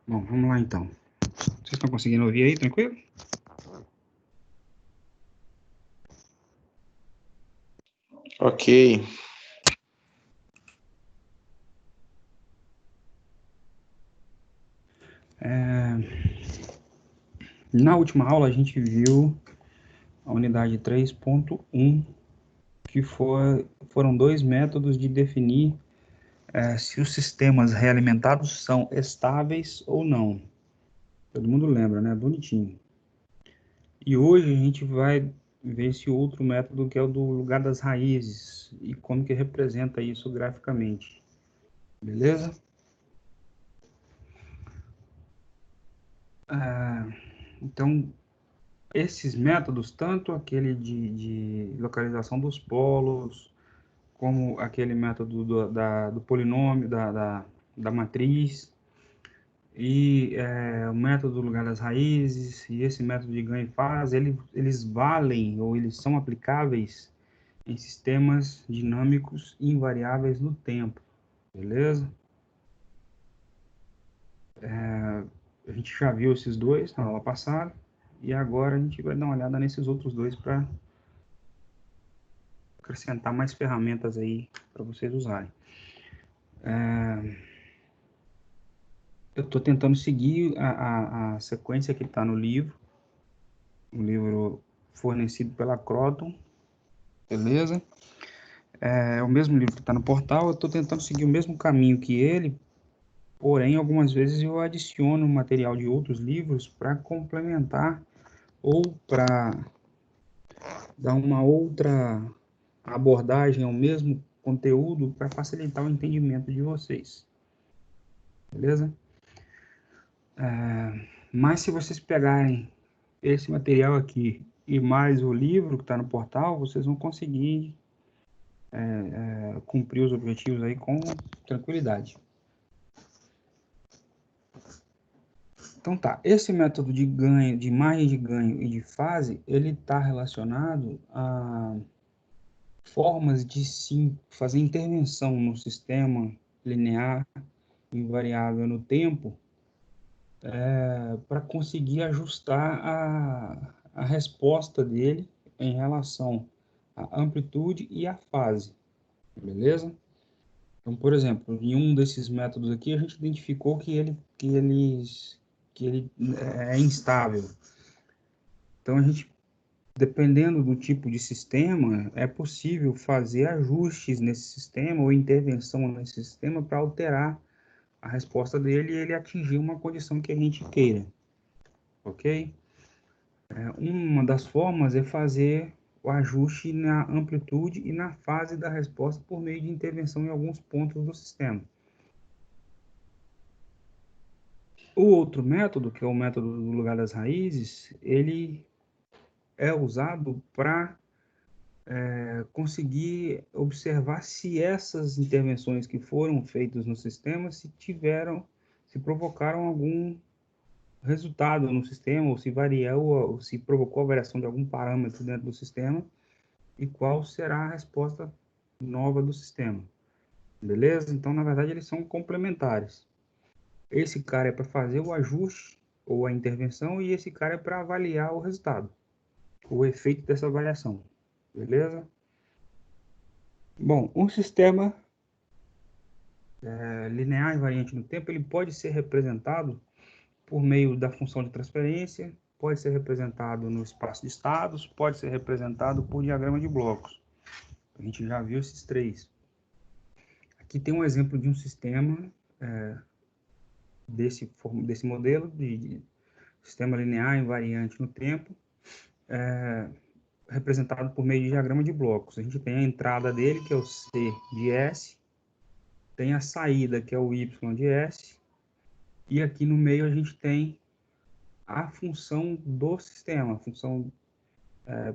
Bom, vamos lá então. Vocês estão conseguindo ouvir aí, tranquilo? Ok. Na última aula a gente viu a unidade 3.1, que foram dois métodos de definir se os sistemas realimentados são estáveis ou não. Todo mundo lembra, né? Bonitinho. E hoje a gente vai ver esse outro método que é o do lugar das raízes e como que representa isso graficamente. Beleza? Então, esses métodos, tanto aquele de localização dos polos, como aquele método do polinômio, da matriz, e o método do lugar das raízes, e esse método de ganho e fase, eles valem, ou eles são aplicáveis em sistemas dinâmicos e invariáveis no tempo, beleza? A gente já viu esses dois na aula passada, e agora a gente vai dar uma olhada nesses outros dois para acrescentar mais ferramentas aí para vocês usarem. Eu estou tentando seguir a sequência que está no livro, um livro fornecido pela Croton, beleza? É o mesmo livro que está no portal, eu estou tentando seguir o mesmo caminho que ele, porém, algumas vezes eu adiciono material de outros livros para complementar ou para dar uma outra abordagem ao mesmo conteúdo para facilitar o entendimento de vocês, beleza? Mas se vocês pegarem esse material aqui e mais o livro que está no portal, vocês vão conseguir cumprir os objetivos aí com tranquilidade. Então tá, esse método de ganho, de margem de ganho e de fase, ele está relacionado a formas de sim fazer intervenção no sistema linear e variável no tempo para conseguir ajustar a resposta dele em relação à amplitude e à fase, beleza? Então, por exemplo, em um desses métodos aqui, a gente identificou que ele é instável. Então, a gente, dependendo do tipo de sistema, é possível fazer ajustes nesse sistema ou intervenção nesse sistema para alterar a resposta dele e ele atingir uma condição que a gente queira, ok? Uma das formas é fazer o ajuste na amplitude e na fase da resposta por meio de intervenção em alguns pontos do sistema. O outro método, que é o método do lugar das raízes, ele é usado para conseguir observar se essas intervenções que foram feitas no sistema se provocaram algum resultado no sistema, ou se variou, ou se provocou a variação de algum parâmetro dentro do sistema, e qual será a resposta nova do sistema. Beleza? Então, na verdade, eles são complementares. Esse cara é para fazer o ajuste ou a intervenção e esse cara é para avaliar o resultado, o efeito dessa avaliação. Beleza? Bom, um sistema linear invariante no tempo, ele pode ser representado por meio da função de transferência, pode ser representado no espaço de estados, pode ser representado por diagrama de blocos. A gente já viu esses três. Aqui tem um exemplo de um sistema desse modelo de sistema linear invariante no tempo, representado por meio de diagrama de blocos. A gente tem a entrada dele, que é o C de S, tem a saída, que é o Y de S, e aqui no meio a gente tem a função do sistema, a função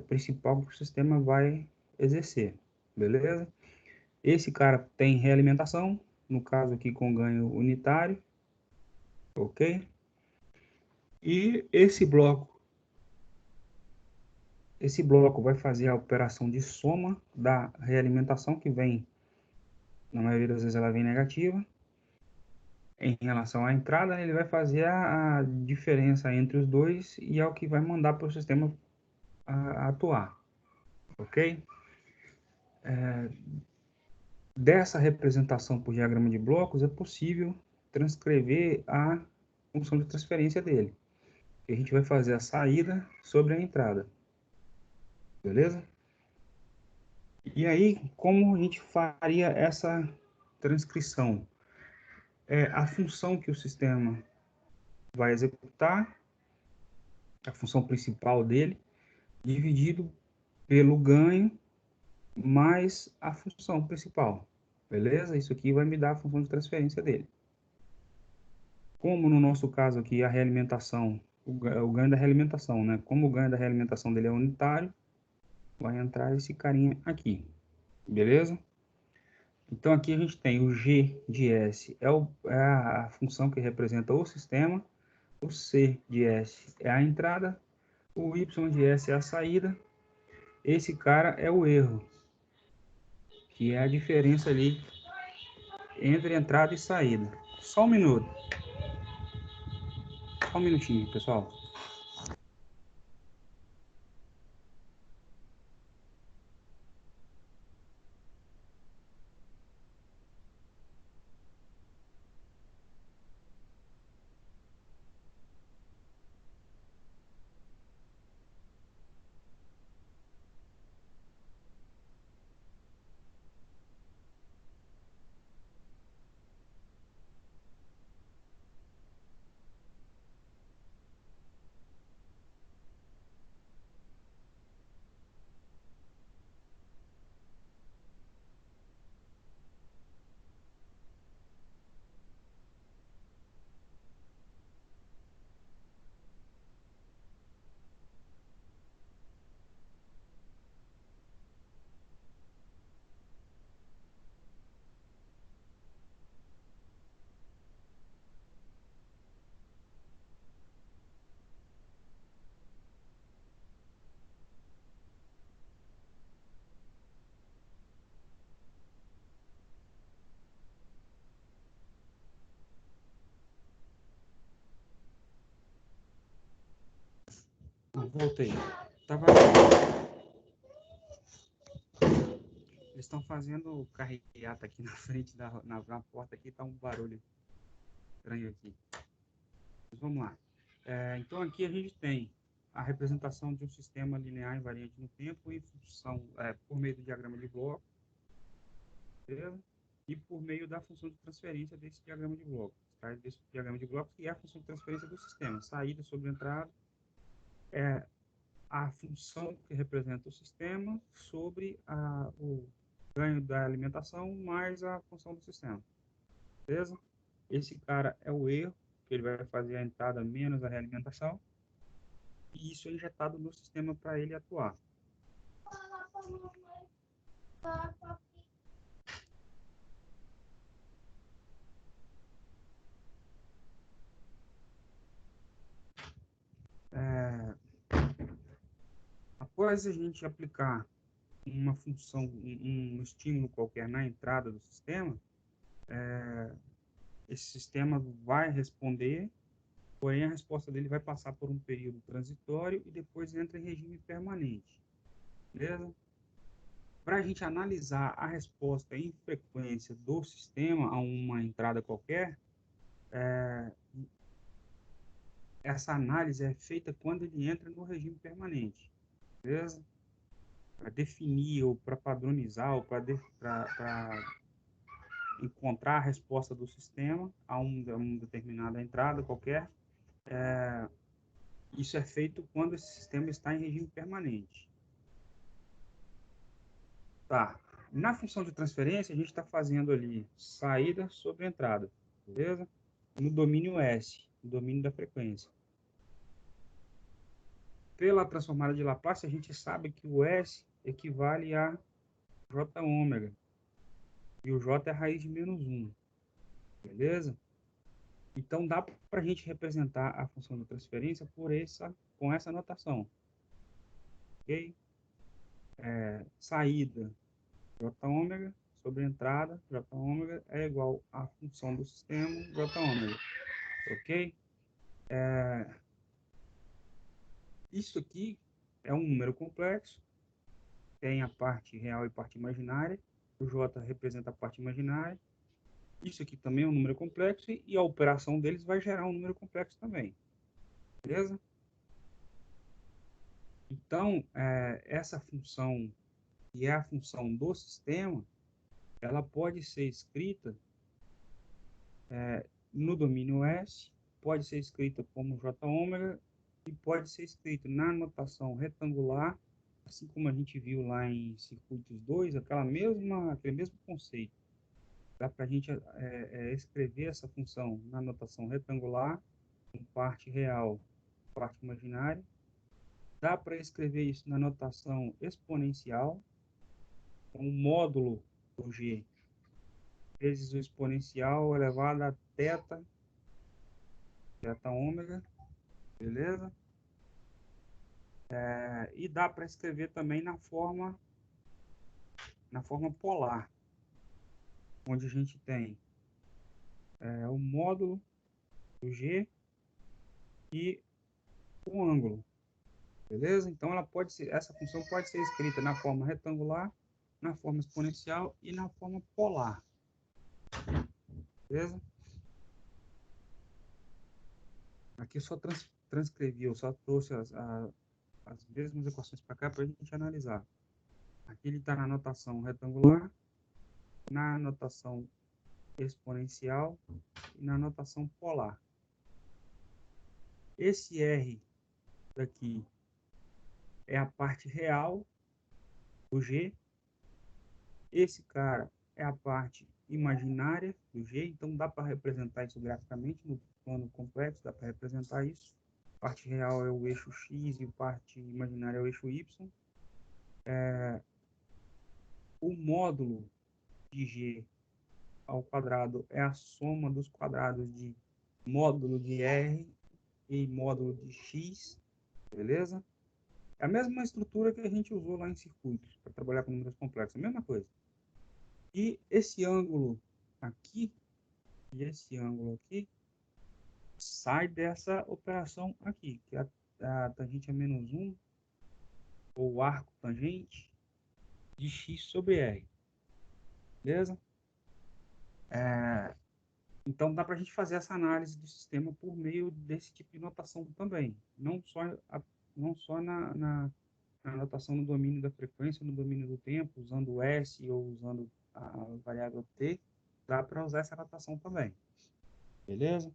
principal que o sistema vai exercer, beleza? Esse cara tem realimentação, no caso aqui com ganho unitário, ok? E esse bloco vai fazer a operação de soma da realimentação, que vem, na maioria das vezes ela vem negativa, em relação à entrada, ele vai fazer a diferença entre os dois e é o que vai mandar para o sistema atuar, ok? Dessa representação por diagrama de blocos, é possível transcrever a função de transferência dele. A gente vai fazer a saída sobre a entrada, beleza? E aí, como a gente faria essa transcrição? A função que o sistema vai executar, a função principal dele, dividido pelo ganho mais a função principal, beleza? Isso aqui vai me dar a função de transferência dele. Como no nosso caso aqui, a realimentação, o ganho da realimentação, né? Como o ganho da realimentação dele é unitário, vai entrar esse carinha aqui, beleza? Então aqui a gente tem o G de S, é a função que representa o sistema, o C de S é a entrada, o Y de S é a saída, esse cara é o erro, que é a diferença ali entre entrada e saída. Só um minuto. Só um minutinho, pessoal. Voltei. Tava... Eles estão fazendo carreata aqui na frente na porta aqui, tá um barulho estranho aqui. Mas vamos lá. Então aqui a gente tem a representação de um sistema linear invariante no tempo em função, por meio do diagrama de bloco, beleza? E por meio da função de transferência desse diagrama de bloco. Tá? Desse diagrama de bloco que é a função de transferência do sistema. Saída sobre entrada é a função que representa o sistema sobre o ganho da alimentação mais a função do sistema. Beleza? Esse cara é o erro, que ele vai fazer a entrada menos a realimentação. E isso é injetado no sistema para ele atuar. Após a gente aplicar uma função, um estímulo qualquer na entrada do sistema, esse sistema vai responder, porém a resposta dele vai passar por um período transitório e depois entra em regime permanente. Beleza? Para a gente analisar a resposta em frequência do sistema a uma entrada qualquer, essa análise é feita quando ele entra no regime permanente. Beleza? Para definir ou para padronizar ou para encontrar a resposta do sistema a uma determinada entrada qualquer, isso é feito quando esse sistema está em regime permanente. Tá. Na função de transferência, a gente está fazendo ali saída sobre entrada, beleza? No domínio S, no domínio da frequência. Pela transformada de Laplace, a gente sabe que o S equivale a J ômega. E o J é a raiz de menos 1. Beleza? Então, dá para a gente representar a função de transferência com essa notação. Ok? Saída, J ômega, sobre a entrada, J ômega, é igual à função do sistema, J ômega. Ok? Isso aqui é um número complexo, tem a parte real e parte imaginária. O J representa a parte imaginária. Isso aqui também é um número complexo e a operação deles vai gerar um número complexo também. Beleza? Então, essa função, que é a função do sistema, ela pode ser escrita no domínio S, pode ser escrita como J ômega e pode ser escrita na notação retangular, assim como a gente viu lá em circuitos 2, aquele mesmo conceito. Dá para a gente escrever essa função na notação retangular, com parte real, parte imaginária. Dá para escrever isso na notação exponencial, com o módulo do G vezes o exponencial elevado a θ ômega, beleza? E dá para escrever também na forma polar, onde a gente tem o módulo do G e o ângulo, beleza? Então essa função pode ser escrita na forma retangular, na forma exponencial e na forma polar, beleza? Aqui eu só transcrevi, eu só trouxe as mesmas equações para cá para a gente analisar. Aqui ele está na notação retangular, na notação exponencial e na notação polar. Esse R daqui é a parte real do G. Esse cara é a parte imaginária do G. Então dá para representar isso graficamente no plano complexo, dá para representar isso. A parte real é o eixo X e a parte imaginária é o eixo Y. O módulo de G ao quadrado é a soma dos quadrados de módulo de R e módulo de X, beleza? É a mesma estrutura que a gente usou lá em circuitos, para trabalhar com números complexos, a mesma coisa. E esse ângulo aqui, e esse ângulo aqui, sai dessa operação aqui, que é a tangente é menos 1, ou o arco tangente, de x sobre r. Beleza? Então dá para a gente fazer essa análise do sistema por meio desse tipo de notação também. Não só na notação no domínio da frequência, no domínio do tempo, usando o S ou usando a variável T, dá para usar essa notação também. Beleza?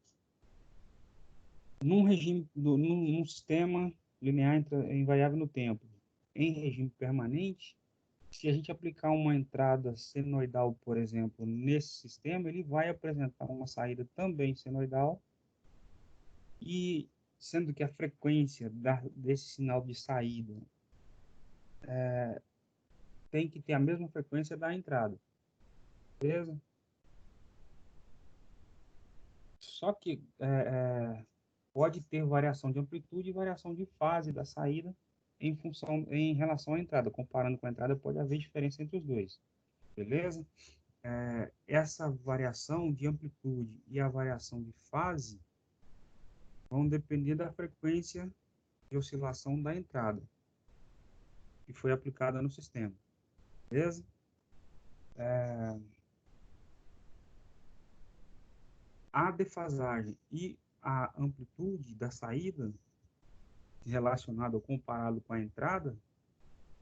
Num sistema linear em variável no tempo, em regime permanente, se a gente aplicar uma entrada senoidal, por exemplo, nesse sistema, ele vai apresentar uma saída também senoidal, e sendo que a frequência desse sinal de saída tem que ter a mesma frequência da entrada, beleza? Só que pode ter variação de amplitude e variação de fase da saída em relação à entrada. Comparando com a entrada, pode haver diferença entre os dois, beleza? Essa variação de amplitude e a variação de fase vão depender da frequência de oscilação da entrada que foi aplicada no sistema, beleza? A defasagem e a amplitude da saída relacionada ou comparado com a entrada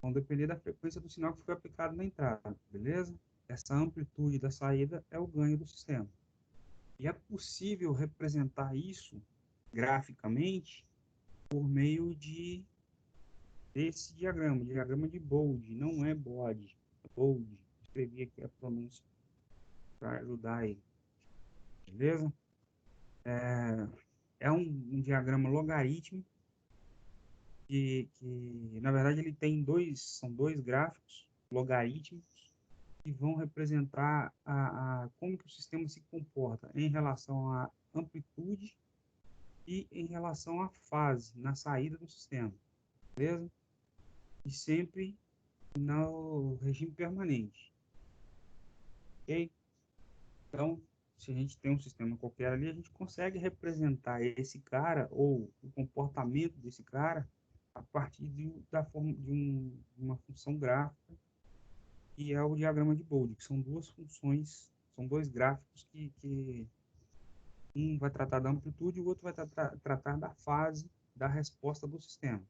vão depender da frequência do sinal que foi aplicado na entrada, beleza? Essa amplitude da saída é o ganho do sistema. E é possível representar isso graficamente por meio desse diagrama de Bode, não é Bode, é Bode. Escrevi aqui a pronúncia para ajudar aí, beleza? É um diagrama logarítmico que, na verdade, ele tem são dois gráficos logarítmicos que vão representar como que o sistema se comporta em relação à amplitude e em relação à fase na saída do sistema, beleza? E sempre no regime permanente. ok? Então, se a gente tem um sistema qualquer ali, a gente consegue representar esse cara ou o comportamento desse cara a partir da forma de uma função gráfica, que é o diagrama de Bode, que são duas funções, são dois gráficos que um vai tratar da amplitude e o outro vai tratar da fase da resposta do sistema,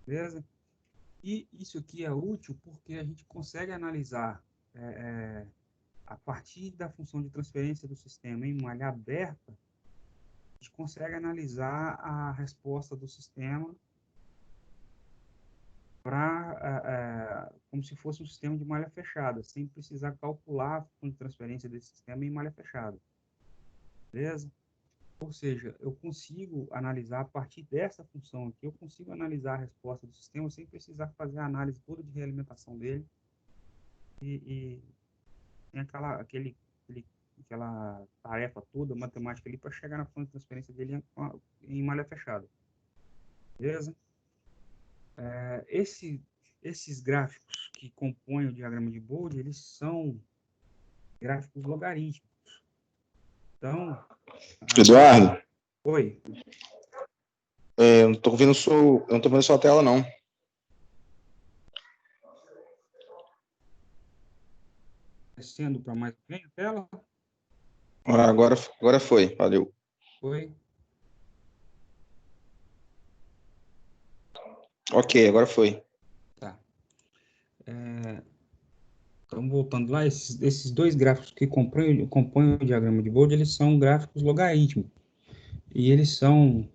beleza? E isso aqui é útil porque a gente consegue analisar a partir da função de transferência do sistema em malha aberta, a gente consegue analisar a resposta do sistema como se fosse um sistema de malha fechada, sem precisar calcular a função de transferência desse sistema em malha fechada, beleza? Ou seja, eu consigo analisar a partir dessa função aqui, eu consigo analisar a resposta do sistema sem precisar fazer a análise toda de realimentação dele e tem aquela tarefa toda, matemática ali, para chegar na função de transferência dele em malha fechada. Beleza? Esses gráficos que compõem o diagrama de Bode, eles são gráficos logarítmicos. Então... Eduardo, Oi. eu não tô vendo sua tela, não. Descendo para mais bem a tela. Agora foi, valeu. Oi. Ok, agora foi. Tá. Então, voltando lá, esses dois gráficos que compõem o diagrama de Bode, eles são gráficos logarítmicos. E eles são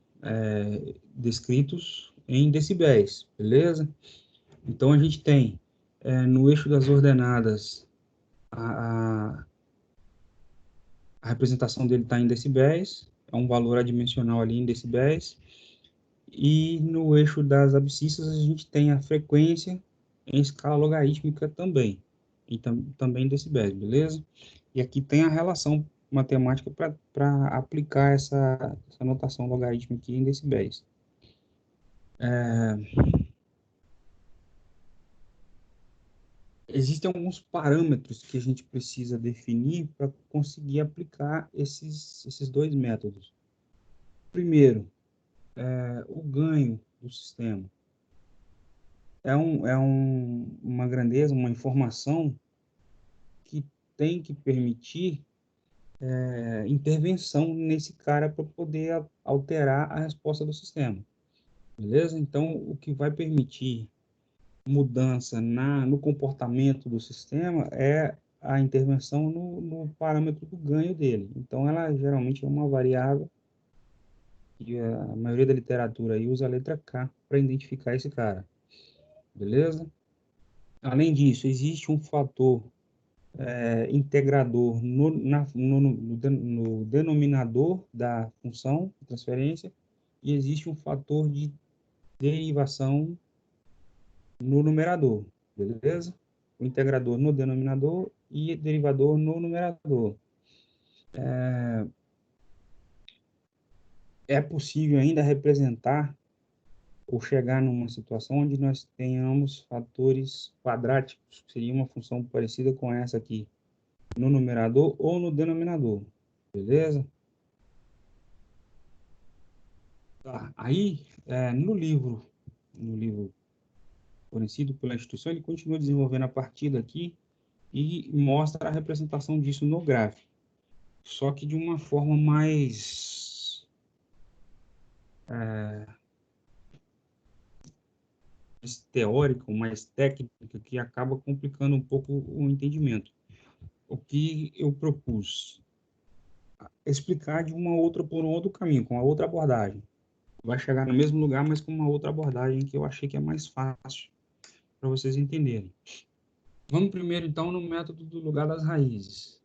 descritos em decibéis, beleza? Então, a gente tem no eixo das ordenadas a representação dele está em decibéis, é um valor adimensional ali em decibéis, e no eixo das abscissas a gente tem a frequência em escala logarítmica também, e também em decibéis, beleza? E aqui tem a relação matemática para aplicar essa notação logarítmica aqui em decibéis. Existem alguns parâmetros que a gente precisa definir para conseguir aplicar esses dois métodos. Primeiro, o ganho do sistema. Uma grandeza, uma informação que tem que permitir intervenção nesse cara para poder alterar a resposta do sistema. Beleza? Então, o que vai permitir mudança no comportamento do sistema é a intervenção no parâmetro do ganho dele. Então, ela geralmente é uma variável e a maioria da literatura aí usa a letra K para identificar esse cara. Beleza? Além disso, existe um fator integrador no denominador da função de transferência e existe um fator de derivação no numerador, beleza? O integrador no denominador e derivador no numerador. É possível ainda representar ou chegar numa situação onde nós tenhamos fatores quadráticos, que seria uma função parecida com essa aqui, no numerador ou no denominador, beleza? Tá. Aí, no livro fornecido pela instituição, ele continua desenvolvendo a partir daqui e mostra a representação disso no gráfico, só que de uma forma mais teórica, mais técnica, que acaba complicando um pouco o entendimento. O que eu propus? Explicar por um outro caminho, com uma outra abordagem. Vai chegar no mesmo lugar, mas com uma outra abordagem que eu achei que é mais fácil para vocês entenderem. Vamos primeiro, então, no método do lugar das raízes.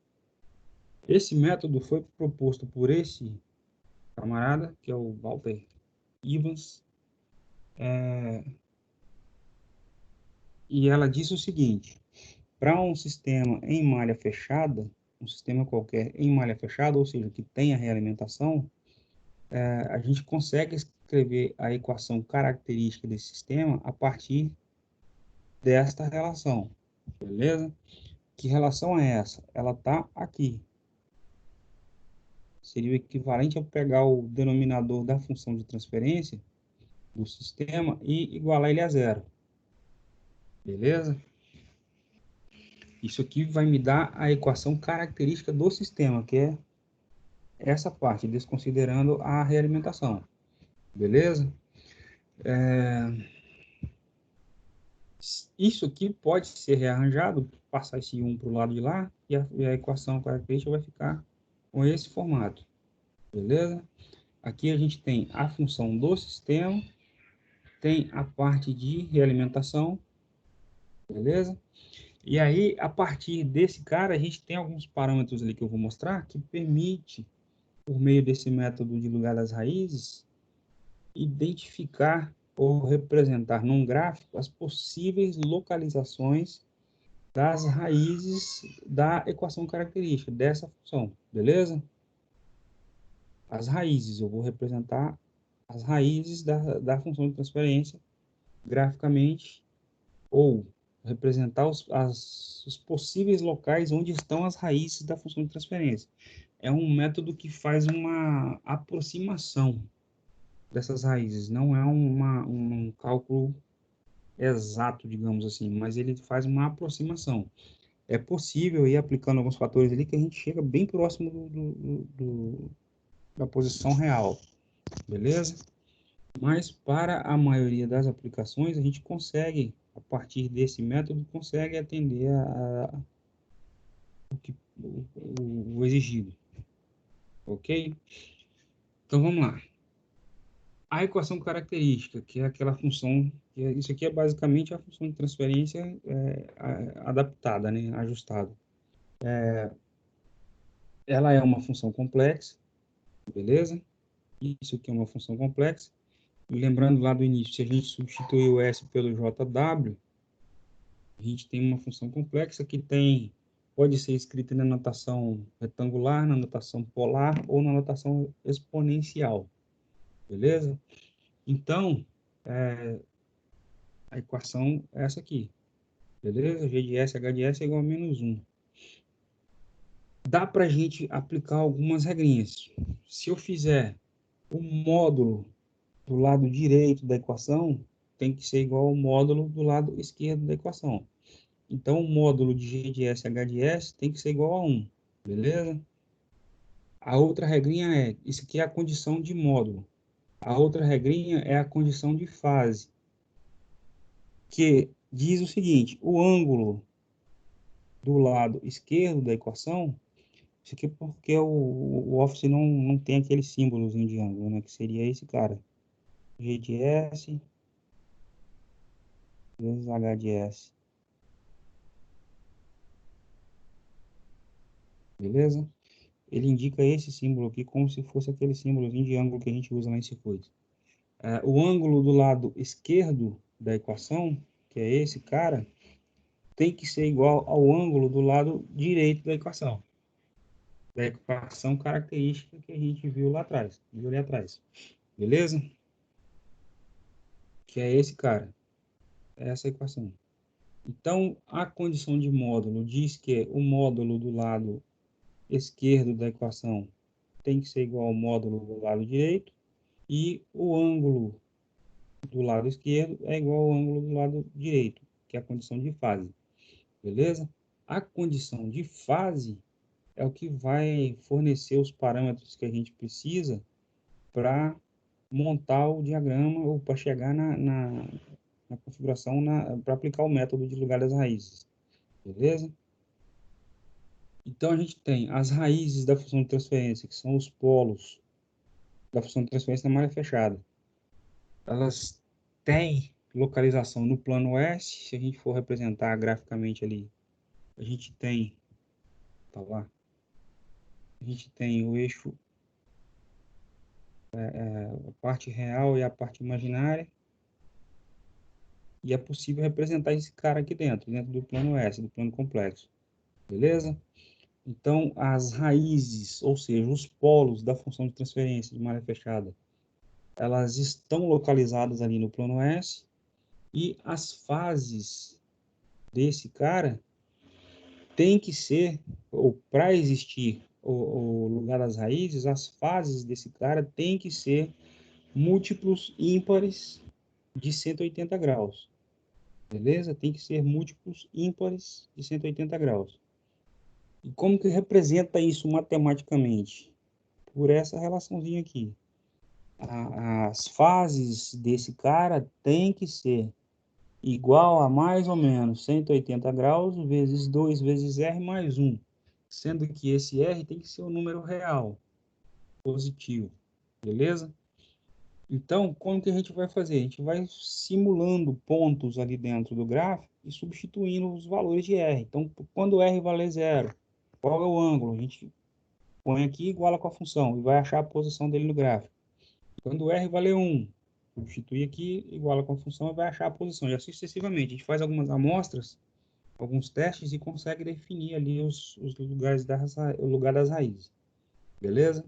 Esse método foi proposto por esse camarada, que é o Walter Evans, e ela diz o seguinte: para um sistema em malha fechada, um sistema qualquer em malha fechada, ou seja, que tenha realimentação, a gente consegue escrever a equação característica desse sistema a partir desta relação, beleza? Que relação é essa? Ela está aqui. Seria o equivalente a pegar o denominador da função de transferência do sistema e igualar ele a zero. Beleza? Isso aqui vai me dar a equação característica do sistema, que é essa parte, desconsiderando a realimentação. Beleza? Isso aqui pode ser rearranjado, passar esse 1 para o lado de lá, e a equação característica vai ficar com esse formato. Beleza? Aqui a gente tem a função do sistema, tem a parte de realimentação, beleza? E aí, a partir desse cara, a gente tem alguns parâmetros ali que eu vou mostrar, que permite, por meio desse método de lugar das raízes, identificar ou representar num gráfico as possíveis localizações das raízes da equação característica, dessa função, beleza? As raízes, eu vou representar as raízes da função de transferência graficamente, ou representar os possíveis locais onde estão as raízes da função de transferência. É um método que faz uma aproximação dessas raízes, não é um cálculo exato, digamos assim, mas ele faz uma aproximação. É possível ir aplicando alguns fatores ali que a gente chega bem próximo da posição real, beleza? Mas para a maioria das aplicações, a gente consegue, a partir desse método, consegue atender o exigido, ok? Então vamos lá. A equação característica, que é aquela função, isso aqui é basicamente a função de transferência adaptada, né, ajustada. Ela é uma função complexa, beleza? Isso aqui é uma função complexa. E lembrando lá do início, se a gente substituir o S pelo JW, a gente tem uma função complexa que pode ser escrita na notação retangular, na notação polar ou na notação exponencial, beleza? Então, a equação é essa aqui, beleza? G de S, H de S é igual a menos 1. Dá para a gente aplicar algumas regrinhas. Se eu fizer o módulo do lado direito da equação, tem que ser igual ao módulo do lado esquerdo da equação. Então, o módulo de G de S, H de S tem que ser igual a 1, beleza? A outra regrinha isso aqui é a condição de módulo. A outra regrinha é a condição de fase, que diz o seguinte: o ângulo do lado esquerdo da equação, isso aqui é porque o Office não tem aquele símbolozinho de ângulo, né? Que seria esse cara. G de S vezes H de S. Beleza? Ele indica esse símbolo aqui como se fosse aquele símbolozinho de ângulo que a gente usa lá em circuito. O ângulo do lado esquerdo da equação, que é esse cara, tem que ser igual ao ângulo do lado direito da equação característica que a gente viu lá atrás, beleza? Que é esse cara, essa equação. Então, a condição de módulo diz que o módulo do lado esquerdo da equação tem que ser igual ao módulo do lado direito, e o ângulo do lado esquerdo é igual ao ângulo do lado direito, que é a condição de fase, beleza? A condição de fase é o que vai fornecer os parâmetros que a gente precisa para montar o diagrama ou para chegar na configuração, para aplicar o método de lugar das raízes, beleza? Então, a gente tem as raízes da função de transferência, que são os polos da função de transferência na malha fechada. Elas têm localização no plano S, se a gente for representar graficamente ali, a gente tem, tá lá, a gente tem o eixo, a parte real e a parte imaginária, e é possível representar esse cara aqui dentro do plano S, do plano complexo, beleza? Então, as raízes, ou seja, os polos da função de transferência de malha fechada, elas estão localizadas ali no plano S, e as fases desse cara tem que ser, ou para existir o lugar das raízes, as fases desse cara tem que ser múltiplos ímpares de 180 graus. Beleza? Tem que ser múltiplos ímpares de 180 graus. E como que representa isso matematicamente? Por essa relaçãozinha aqui. As fases desse cara tem que ser igual a mais ou menos 180 graus vezes 2 vezes R mais 1. Sendo que esse R tem que ser um número real, positivo. Beleza? Então, como que a gente vai fazer? A gente vai simulando pontos ali dentro do gráfico e substituindo os valores de R. Então, quando R valer 0, qual é o ângulo? A gente põe aqui iguala com a função e vai achar a posição dele no gráfico. Quando R valer 1, substitui aqui iguala com a função e vai achar a posição. E assim sucessivamente. A gente faz algumas amostras, alguns testes e consegue definir ali os lugares o lugar das raízes. Beleza?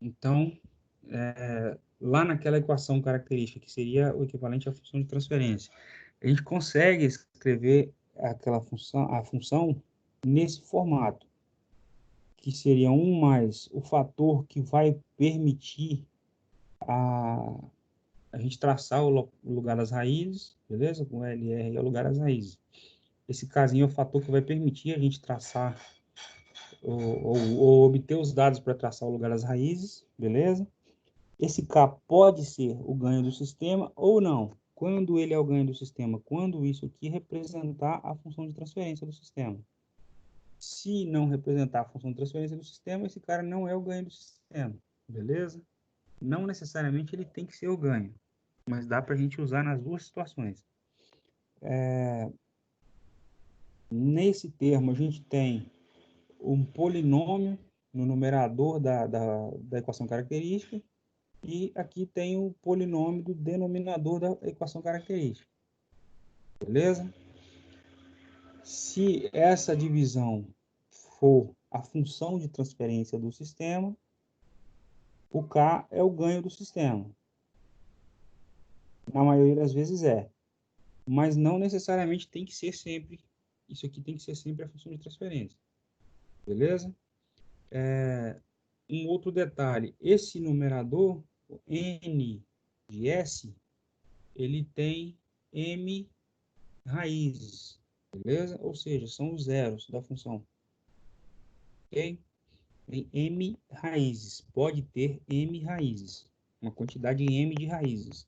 Então, lá naquela equação característica, que seria o equivalente à função de transferência, a gente consegue escrever aquela função, a função nesse formato, que seria 1 mais o fator que vai permitir a gente traçar o lugar das raízes, beleza? Com LR é o lugar das raízes. Esse casinho é o fator que vai permitir a gente traçar ou obter os dados para traçar o lugar das raízes, beleza? Esse K pode ser o ganho do sistema ou não. Quando ele é o ganho do sistema? Quando isso aqui representar a função de transferência do sistema. Se não representar a função de transferência do sistema, esse cara não é o ganho do sistema, beleza? Não necessariamente ele tem que ser o ganho, mas dá para a gente usar nas duas situações. Nesse termo, a gente tem um polinômio no numerador da equação característica, e aqui tem o polinômio do denominador da equação característica. Beleza? Se essa divisão for a função de transferência do sistema, o K é o ganho do sistema. Na maioria das vezes é. Mas não necessariamente tem que ser sempre. Isso aqui tem que ser sempre a função de transferência. Beleza? Um outro detalhe. Esse numerador, o N de S, ele tem M raízes. Beleza? Ou seja, são os zeros da função. Ok? Tem M raízes. Pode ter M raízes. Uma quantidade M de raízes.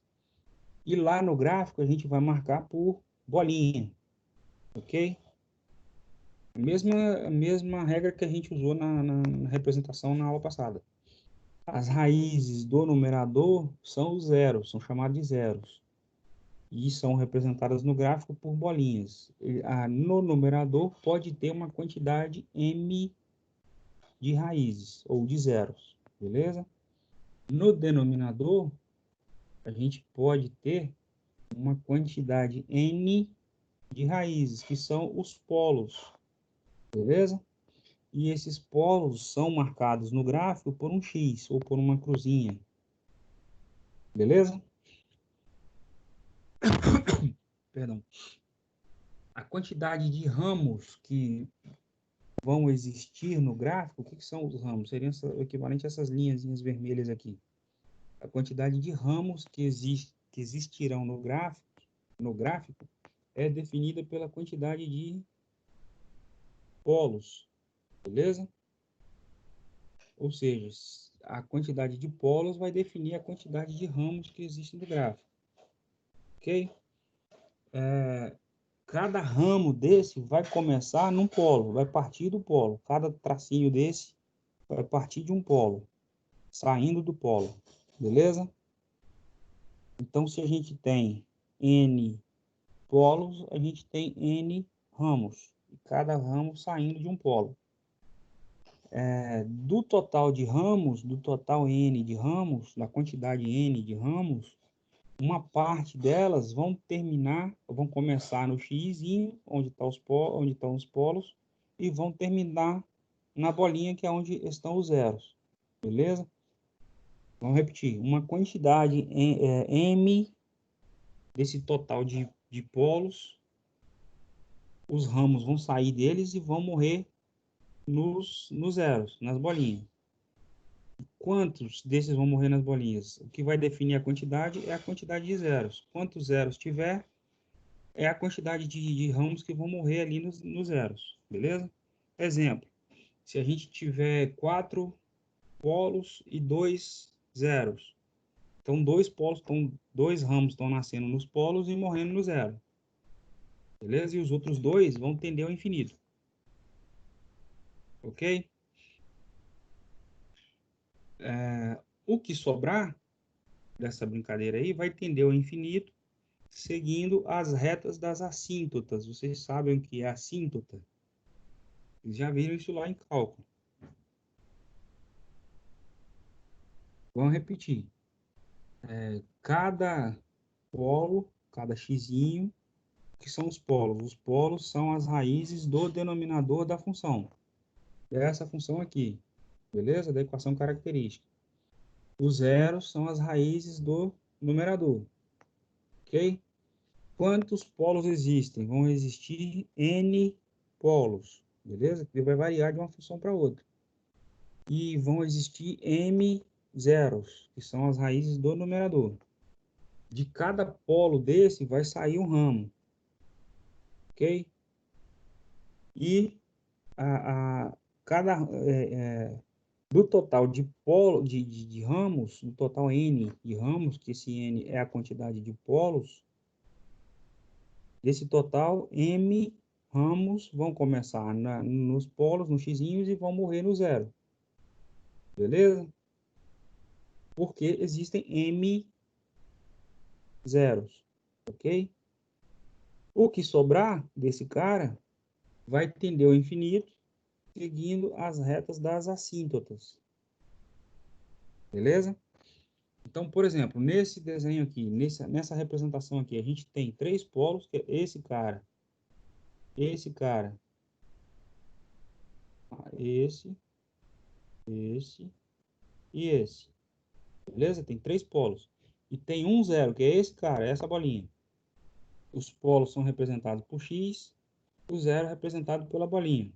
E lá no gráfico a gente vai marcar por bolinha. Ok? A mesma regra que a gente usou na representação na aula passada. As raízes do numerador são os zeros, são chamados de zeros. E são representadas no gráfico por bolinhas. No numerador pode ter uma quantidade M de raízes, ou de zeros, beleza? No denominador, a gente pode ter uma quantidade N de raízes, que são os polos, beleza? E esses polos são marcados no gráfico por um X, ou por uma cruzinha, beleza? Perdão. A quantidade de ramos que vão existir no gráfico, o que são os ramos? Seria o equivalente a essas linhazinhas vermelhas aqui. A quantidade de ramos que existirão no gráfico é definida pela quantidade de polos, beleza? Ou seja, a quantidade de polos vai definir a quantidade de ramos que existem no gráfico, ok? Cada ramo desse vai começar num polo, vai partir do polo. Cada tracinho desse vai partir de um polo, saindo do polo, beleza? Então, se a gente tem N polos, a gente tem N ramos, e cada ramo saindo de um polo. Do total de ramos, do total N de ramos, da quantidade N de ramos, uma parte delas vão começar no xizinho, onde estão os polos, e vão terminar na bolinha, que é onde estão os zeros. Beleza? Vamos repetir. Uma quantidade M desse total de polos os ramos vão sair deles e vão morrer nos zeros, nas bolinhas. Quantos desses vão morrer nas bolinhas? O que vai definir a quantidade é a quantidade de zeros. Quantos zeros tiver, é a quantidade de ramos que vão morrer ali nos zeros, beleza? Exemplo, se a gente tiver 4 polos e 2 zeros, então dois ramos estão nascendo nos polos e morrendo no zero, beleza? E os outros dois vão tender ao infinito, ok? O que sobrar dessa brincadeira aí vai tender ao infinito, seguindo as retas das assíntotas. Vocês sabem o que é assíntota? Vocês já viram isso lá em cálculo. Vamos repetir. Cada polo, cada xizinho, que são os polos? Os polos são as raízes do denominador da função. Dessa função aqui, beleza? Da equação característica. Os zeros são as raízes do numerador, ok? Quantos polos existem? Vão existir n polos, beleza? Que vai variar de uma função para outra. E vão existir m zeros, que são as raízes do numerador. De cada polo desse vai sair um ramo, ok? E cada do total de de ramos, do total n de ramos, que esse n é a quantidade de polos, desse total, m ramos vão começar nos polos, nos xizinhos, e vão morrer no zero. Beleza? Porque existem m zeros, ok? O que sobrar desse cara vai tender ao infinito, seguindo as retas das assíntotas. Beleza? Então, por exemplo, nesse desenho aqui, nessa representação aqui, a gente tem 3 polos, que é esse cara, esse, esse e esse. Beleza? Tem 3 polos. E tem um zero, que é esse cara, essa bolinha. Os polos são representados por x, o zero é representado pela bolinha.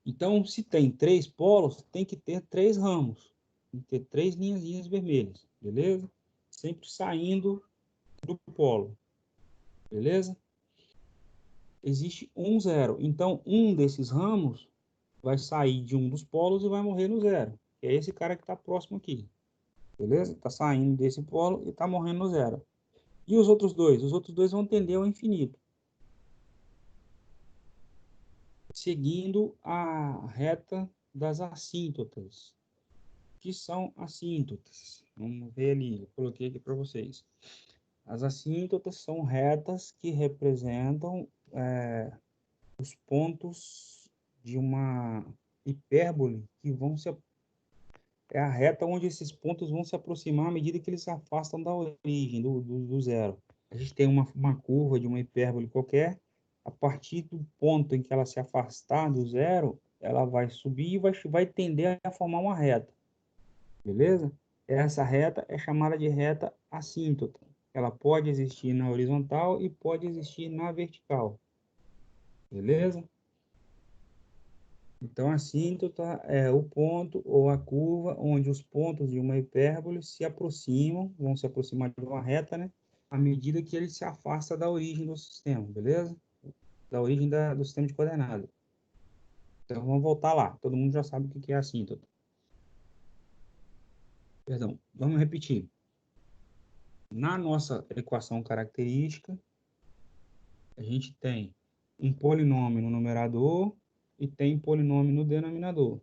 Então, se tem 3 polos, tem que ter 3 ramos. Tem que ter 3 linhazinhas vermelhas, beleza? Sempre saindo do polo, beleza? Existe um zero. Então, um desses ramos vai sair de um dos polos e vai morrer no zero. Que é esse cara que está próximo aqui, beleza? Está saindo desse polo e está morrendo no zero. E os outros dois? Os outros dois vão tender ao infinito, seguindo a reta das assíntotas. Que são assíntotas? Vamos ver ali, eu coloquei aqui para vocês. As assíntotas são retas que representam os pontos de uma hipérbole que vão se... É a reta onde esses pontos vão se aproximar à medida que eles se afastam da origem, do zero. A gente tem uma curva de uma hipérbole qualquer, a partir do ponto em que ela se afastar do zero, ela vai subir e vai tender a formar uma reta, beleza? Essa reta é chamada de reta assíntota. Ela pode existir na horizontal e pode existir na vertical, beleza? Então, a assíntota é o ponto ou a curva onde os pontos de uma hipérbole se aproximam, vão se aproximar de uma reta, né? À medida que ele se afasta da origem do sistema, beleza? Da origem do sistema de coordenadas. Então, vamos voltar lá. Todo mundo já sabe o que é a assíntota. Perdão, vamos repetir. Na nossa equação característica, a gente tem um polinômio no numerador e tem polinômio no denominador.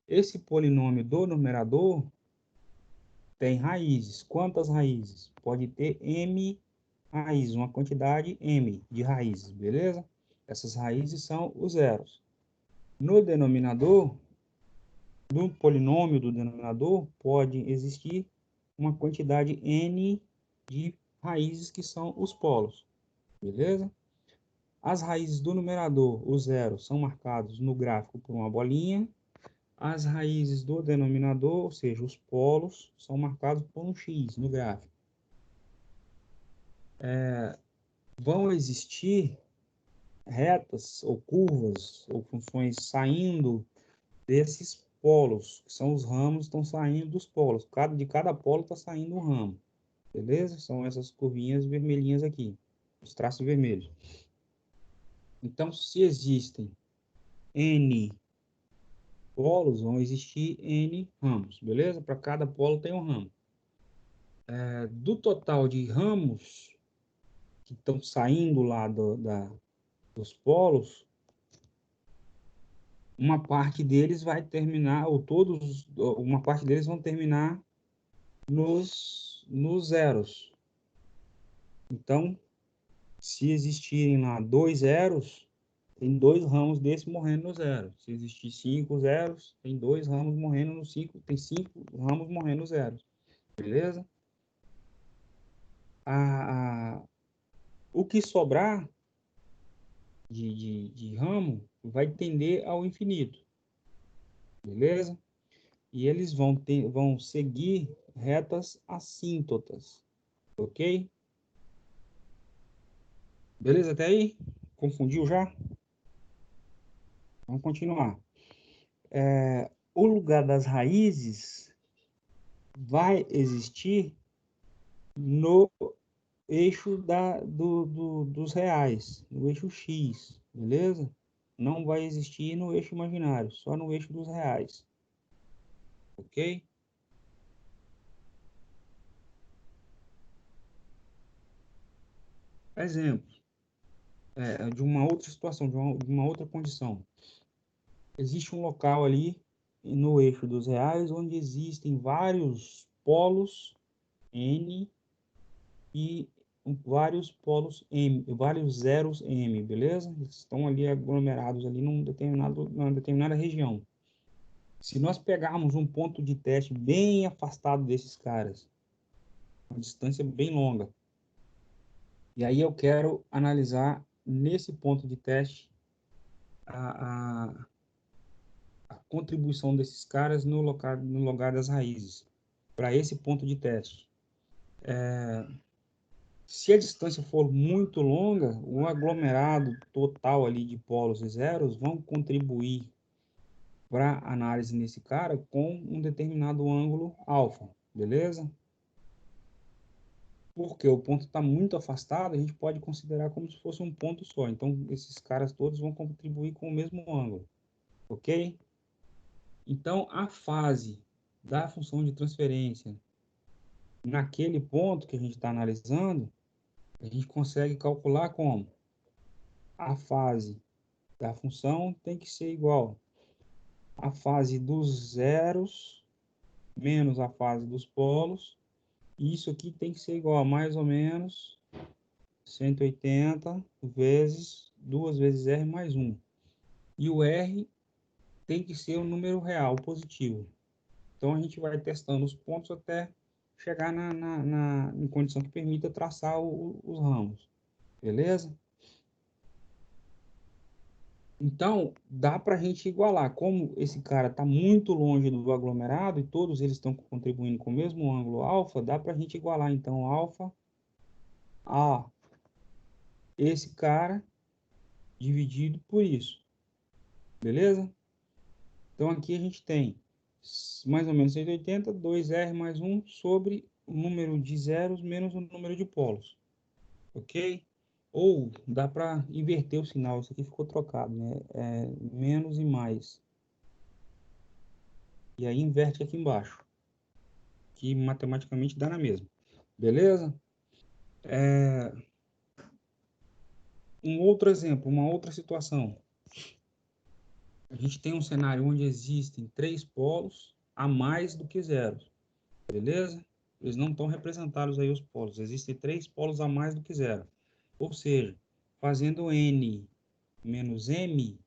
Esse polinômio do numerador tem raízes. Quantas raízes? Pode ter m raízes, uma quantidade m de raízes, beleza? Essas raízes são os zeros. No denominador, no polinômio do denominador, pode existir uma quantidade n de raízes que são os polos, beleza? As raízes do numerador, os zeros, são marcados no gráfico por uma bolinha. As raízes do denominador, ou seja, os polos, são marcados por um X no gráfico. Vão existir retas ou curvas ou funções saindo desses polos, que são os ramos, estão saindo dos polos. De cada polo está saindo um ramo, beleza? São essas curvinhas vermelhinhas aqui, os traços vermelhos. Então, se existem N polos, vão existir N ramos, beleza? Para cada polo tem um ramo. Do total de ramos que estão saindo lá dos polos, uma parte deles vai terminar, ou todos, uma parte deles vão terminar nos zeros. Então, se existirem lá 2 zeros, tem 2 ramos desse morrendo no zero. Se existir 5 zeros, tem 2 ramos morrendo no 5, tem 5 ramos morrendo no zero. Beleza? O que sobrar de ramo vai tender ao infinito. Beleza? E eles vão seguir retas assíntotas. Ok? Beleza até aí? Confundiu já? Vamos continuar. O lugar das raízes vai existir no eixo dos reais, no eixo X, beleza? Não vai existir no eixo imaginário, só no eixo dos reais. Ok? Exemplo, de uma outra situação, de uma outra condição. Existe um local ali no eixo dos reais onde existem vários polos N e vários polos M, vários zeros M, beleza? Eles estão ali aglomerados ali numa determinada região. Se nós pegarmos um ponto de teste bem afastado desses caras, uma distância bem longa, e aí eu quero analisar nesse ponto de teste a contribuição desses caras no lugar das raízes, para esse ponto de teste. Se a distância for muito longa, o aglomerado total ali de polos e zeros vão contribuir para a análise nesse cara com um determinado ângulo alfa, beleza? Porque o ponto está muito afastado, a gente pode considerar como se fosse um ponto só. Então, esses caras todos vão contribuir com o mesmo ângulo, ok? Então, a fase da função de transferência naquele ponto que a gente está analisando, a gente consegue calcular como a fase da função tem que ser igual à fase dos zeros menos a fase dos polos. E isso aqui tem que ser igual a mais ou menos 180 vezes 2 vezes R mais 1. E o R tem que ser um número real, positivo. Então, a gente vai testando os pontos até chegar em condição que permita traçar os ramos. Beleza? Então, dá para a gente igualar. Como esse cara está muito longe do aglomerado e todos eles estão contribuindo com o mesmo ângulo alfa, dá para a gente igualar, então, alfa a esse cara dividido por isso. Beleza? Então, aqui a gente tem mais ou menos 180, 2R mais 1 sobre o número de zeros menos o número de polos. Ok? Ou dá para inverter o sinal. Isso aqui ficou trocado, né? Menos e mais. E aí inverte aqui embaixo, que matematicamente dá na mesma. Beleza? Um outro exemplo, uma outra situação. A gente tem um cenário onde existem 3 polos a mais do que zeros. Beleza? Eles não estão representados aí os polos. Existem 3 polos a mais do que zero. Ou seja, fazendo N menos M,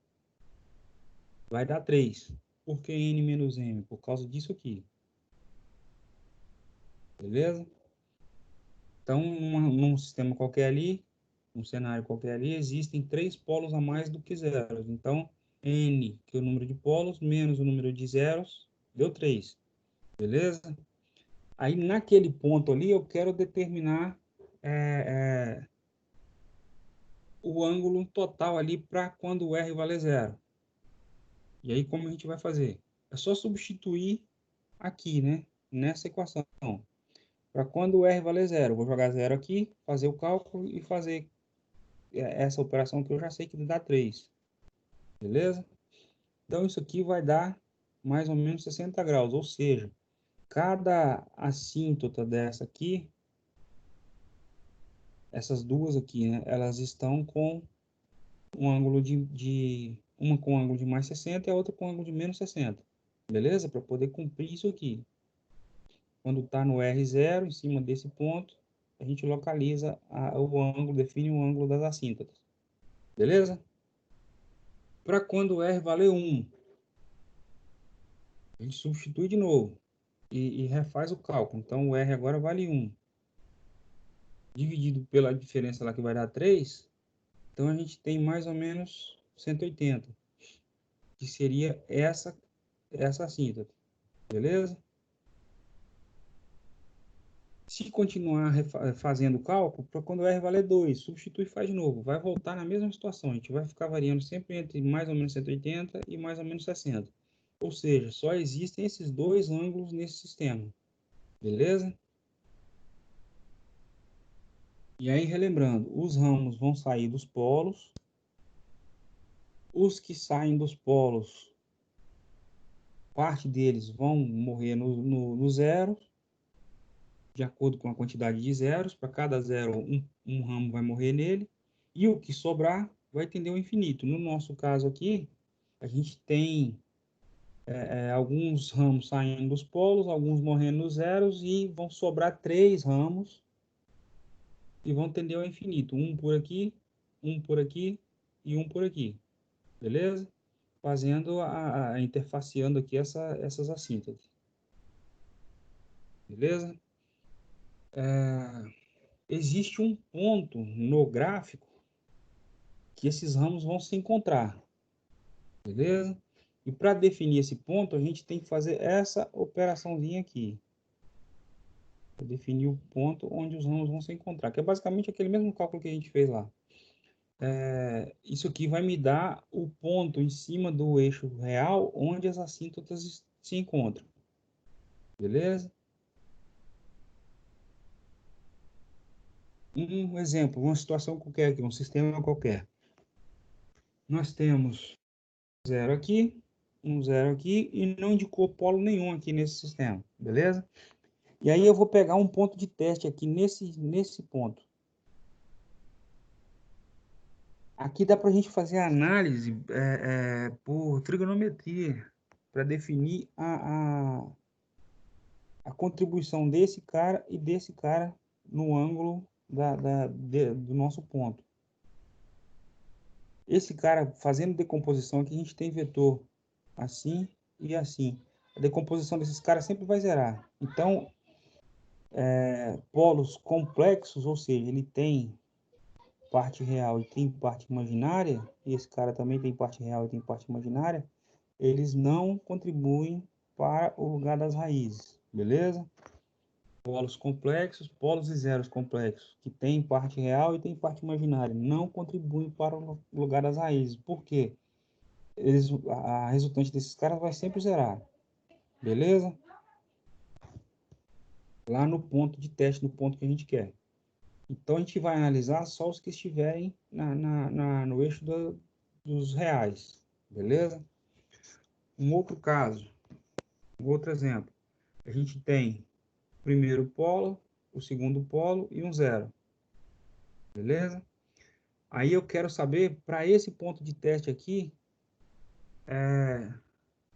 vai dar 3. Por que N menos M? Por causa disso aqui. Beleza? Então, num sistema qualquer ali, um cenário qualquer ali, existem 3 polos a mais do que zeros. Então, N, que é o número de polos, menos o número de zeros, deu 3. Beleza? Aí, naquele ponto ali, eu quero determinar o ângulo total ali para quando o R valer 0. E aí, como a gente vai fazer? É só substituir aqui, né? Nessa equação. Para quando o R valer 0. Vou jogar 0 aqui, fazer o cálculo e fazer essa operação que eu já sei que dá 3. Beleza? Então, isso aqui vai dar mais ou menos 60 graus. Ou seja, cada assíntota dessa aqui, essas duas aqui, né? Elas estão com um ângulo uma com ângulo de mais 60 e a outra com ângulo de menos 60. Beleza? Para poder cumprir isso aqui. Quando está no R0, em cima desse ponto, a gente localiza o ângulo, define o ângulo das assíntotas. Beleza? Para quando o R valer 1, a gente substitui de novo e refaz o cálculo. Então, o R agora vale 1. Dividido pela diferença lá que vai dar 3, então a gente tem mais ou menos 180, que seria essa assíntota. Beleza? Se continuar fazendo o cálculo, para quando o R valer 2, substitui e faz de novo. Vai voltar na mesma situação. A gente vai ficar variando sempre entre mais ou menos 180 e mais ou menos 60. Ou seja, só existem esses dois ângulos nesse sistema. Beleza? E aí, relembrando, os ramos vão sair dos polos. Os que saem dos polos, parte deles vão morrer no zero, de acordo com a quantidade de zeros. Para cada zero, um ramo vai morrer nele. E o que sobrar vai tender ao infinito. No nosso caso aqui, a gente tem alguns ramos saindo dos polos, alguns morrendo nos zeros, e vão sobrar 3 ramos e vão tender ao infinito. Um por aqui e um por aqui. Beleza? Fazendo interfaceando aqui essas assíntotas. Beleza? Existe um ponto no gráfico que esses ramos vão se encontrar. Beleza? E para definir esse ponto, a gente tem que fazer essa operaçãozinha aqui. Para definir o ponto onde os ramos vão se encontrar, que é basicamente aquele mesmo cálculo que a gente fez lá. Isso aqui vai me dar o ponto em cima do eixo real onde as assíntotas se encontram. Beleza? Um exemplo, uma situação qualquer aqui, um sistema qualquer. Nós temos 0 aqui, um 0 aqui, e não indicou polo nenhum aqui nesse sistema, beleza? E aí eu vou pegar um ponto de teste aqui nesse ponto. Aqui dá para a gente fazer a análise por trigonometria, para definir a contribuição desse cara e desse cara no ângulo do nosso ponto. Esse cara, fazendo decomposição aqui, a gente tem vetor assim e assim. A decomposição desses caras sempre vai zerar. Então, polos complexos, ou seja, ele tem parte real e tem parte imaginária, e esse cara também tem parte real e tem parte imaginária, eles não contribuem para o lugar das raízes, beleza? Polos complexos, polos e zeros complexos, que tem parte real e tem parte imaginária, não contribuem para o lugar das raízes. Por quê? A resultante desses caras vai sempre zerar, beleza? Lá no ponto de teste, no ponto que a gente quer. Então, a gente vai analisar só os que estiverem no eixo dos reais, beleza? Um outro caso, um outro exemplo. A gente tem o primeiro polo, o segundo polo e um zero, beleza? Aí eu quero saber, para esse ponto de teste aqui,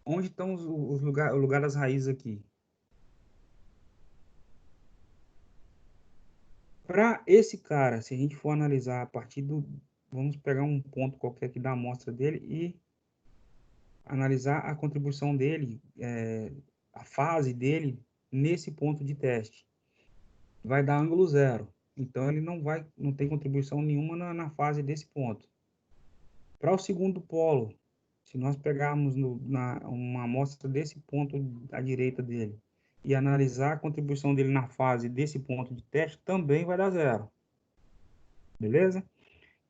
onde estão o lugar das raízes aqui. Para esse cara, se a gente for analisar a partir do... Vamos pegar um ponto qualquer aqui da amostra dele e analisar a contribuição dele, a fase dele nesse ponto de teste. Vai dar ângulo zero. Então, ele não tem contribuição nenhuma na fase desse ponto. Para o segundo polo, se nós pegarmos uma amostra desse ponto à direita dele e analisar a contribuição dele na fase desse ponto de teste, também vai dar zero. Beleza?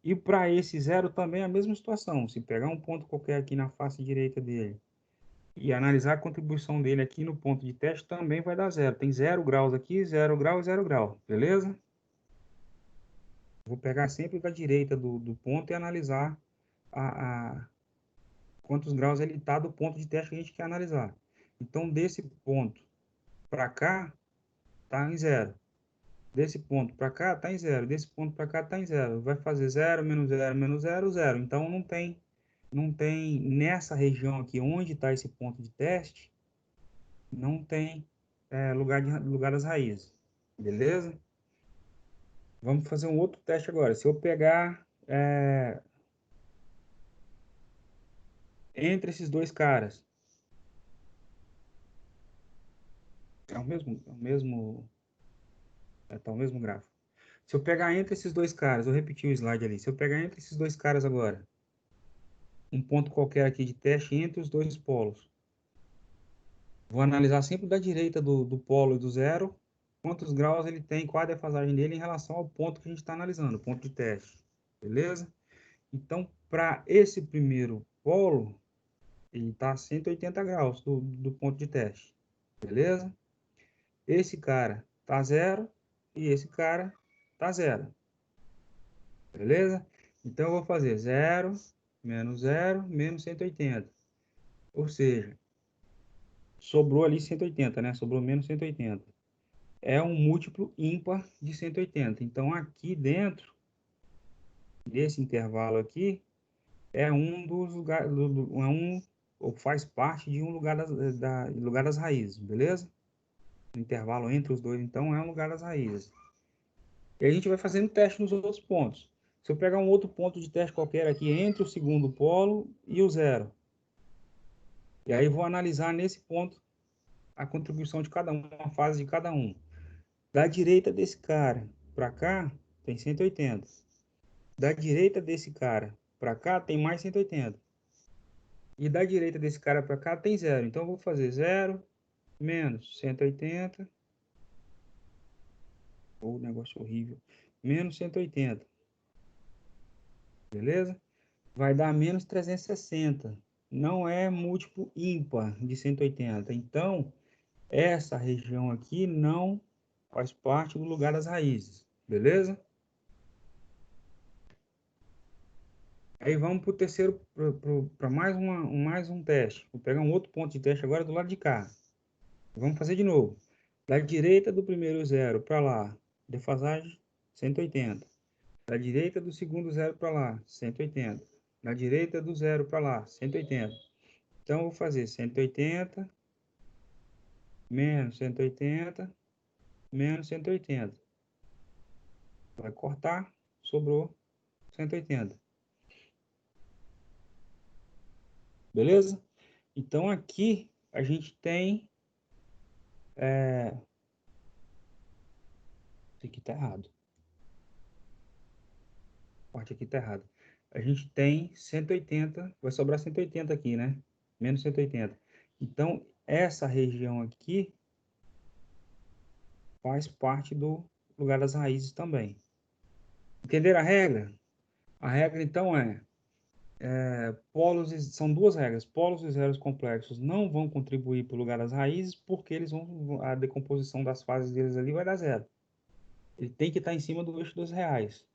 E para esse zero também é a mesma situação. Se pegar um ponto qualquer aqui na face direita dele e analisar a contribuição dele aqui no ponto de teste, também vai dar zero. Tem 0 graus aqui, 0 grau e 0 grau, beleza? Vou pegar sempre da direita do ponto e analisar quantos graus ele está do ponto de teste que a gente quer analisar. Então, desse ponto para cá, está em zero. Desse ponto para cá, está em zero. Desse ponto para cá, está em zero. Vai fazer 0, menos 0, menos 0, 0. Então, não tem nessa região aqui, onde está esse ponto de teste, não tem lugar das raízes. Beleza? Vamos fazer um outro teste agora. Se eu pegar entre esses dois caras, tá o mesmo gráfico. Se eu pegar entre esses dois caras, eu repeti o slide ali. Se eu pegar entre esses dois caras agora, um ponto qualquer aqui de teste entre os dois polos, vou analisar sempre da direita do polo e do zero, quantos graus ele tem, qual a defasagem dele em relação ao ponto que a gente está analisando, o ponto de teste. Beleza? Então, para esse primeiro polo, ele está a 180 graus do ponto de teste. Beleza? Esse cara está zero e esse cara está zero. Beleza? Então, eu vou fazer 0, menos 180. Ou seja, sobrou ali 180, né? Sobrou menos 180. É um múltiplo ímpar de 180. Então, aqui dentro desse intervalo aqui, é um dos lugares, ou faz parte de um lugar lugar das raízes, beleza? O intervalo entre os dois, então, é um lugar das raízes. E a gente vai fazendo teste nos outros pontos. Se eu pegar um outro ponto de teste qualquer aqui entre o segundo polo e o zero, e aí vou analisar nesse ponto a contribuição de cada um, a fase de cada um. Da direita desse cara para cá, tem 180. Da direita desse cara para cá, tem mais 180. E da direita desse cara para cá, tem zero. Então, eu vou fazer 0 menos 180. Oh, negócio horrível. Menos 180. Beleza? Vai dar menos 360. Não é múltiplo ímpar de 180. Então, essa região aqui não faz parte do lugar das raízes. Beleza? Aí vamos para o terceiro, para mais um teste. Vou pegar um outro ponto de teste agora do lado de cá. Vamos fazer de novo. Da direita do primeiro zero para lá, defasagem 180. Da direita do segundo zero para lá, 180. Da direita do zero para lá, 180. Então, eu vou fazer 180, menos 180, menos 180. Vai cortar, sobrou 180. Beleza? Então, aqui a gente tem... Isso aqui está errado. A parte aqui está errada. A gente tem 180, vai sobrar 180 aqui, né? Menos 180. Então, essa região aqui faz parte do lugar das raízes também. Entenderam a regra? A regra, então, polos, são duas regras. Polos e zeros complexos não vão contribuir para o lugar das raízes, porque a decomposição das fases deles ali vai dar zero. Ele tem que estar em cima do eixo dos reais.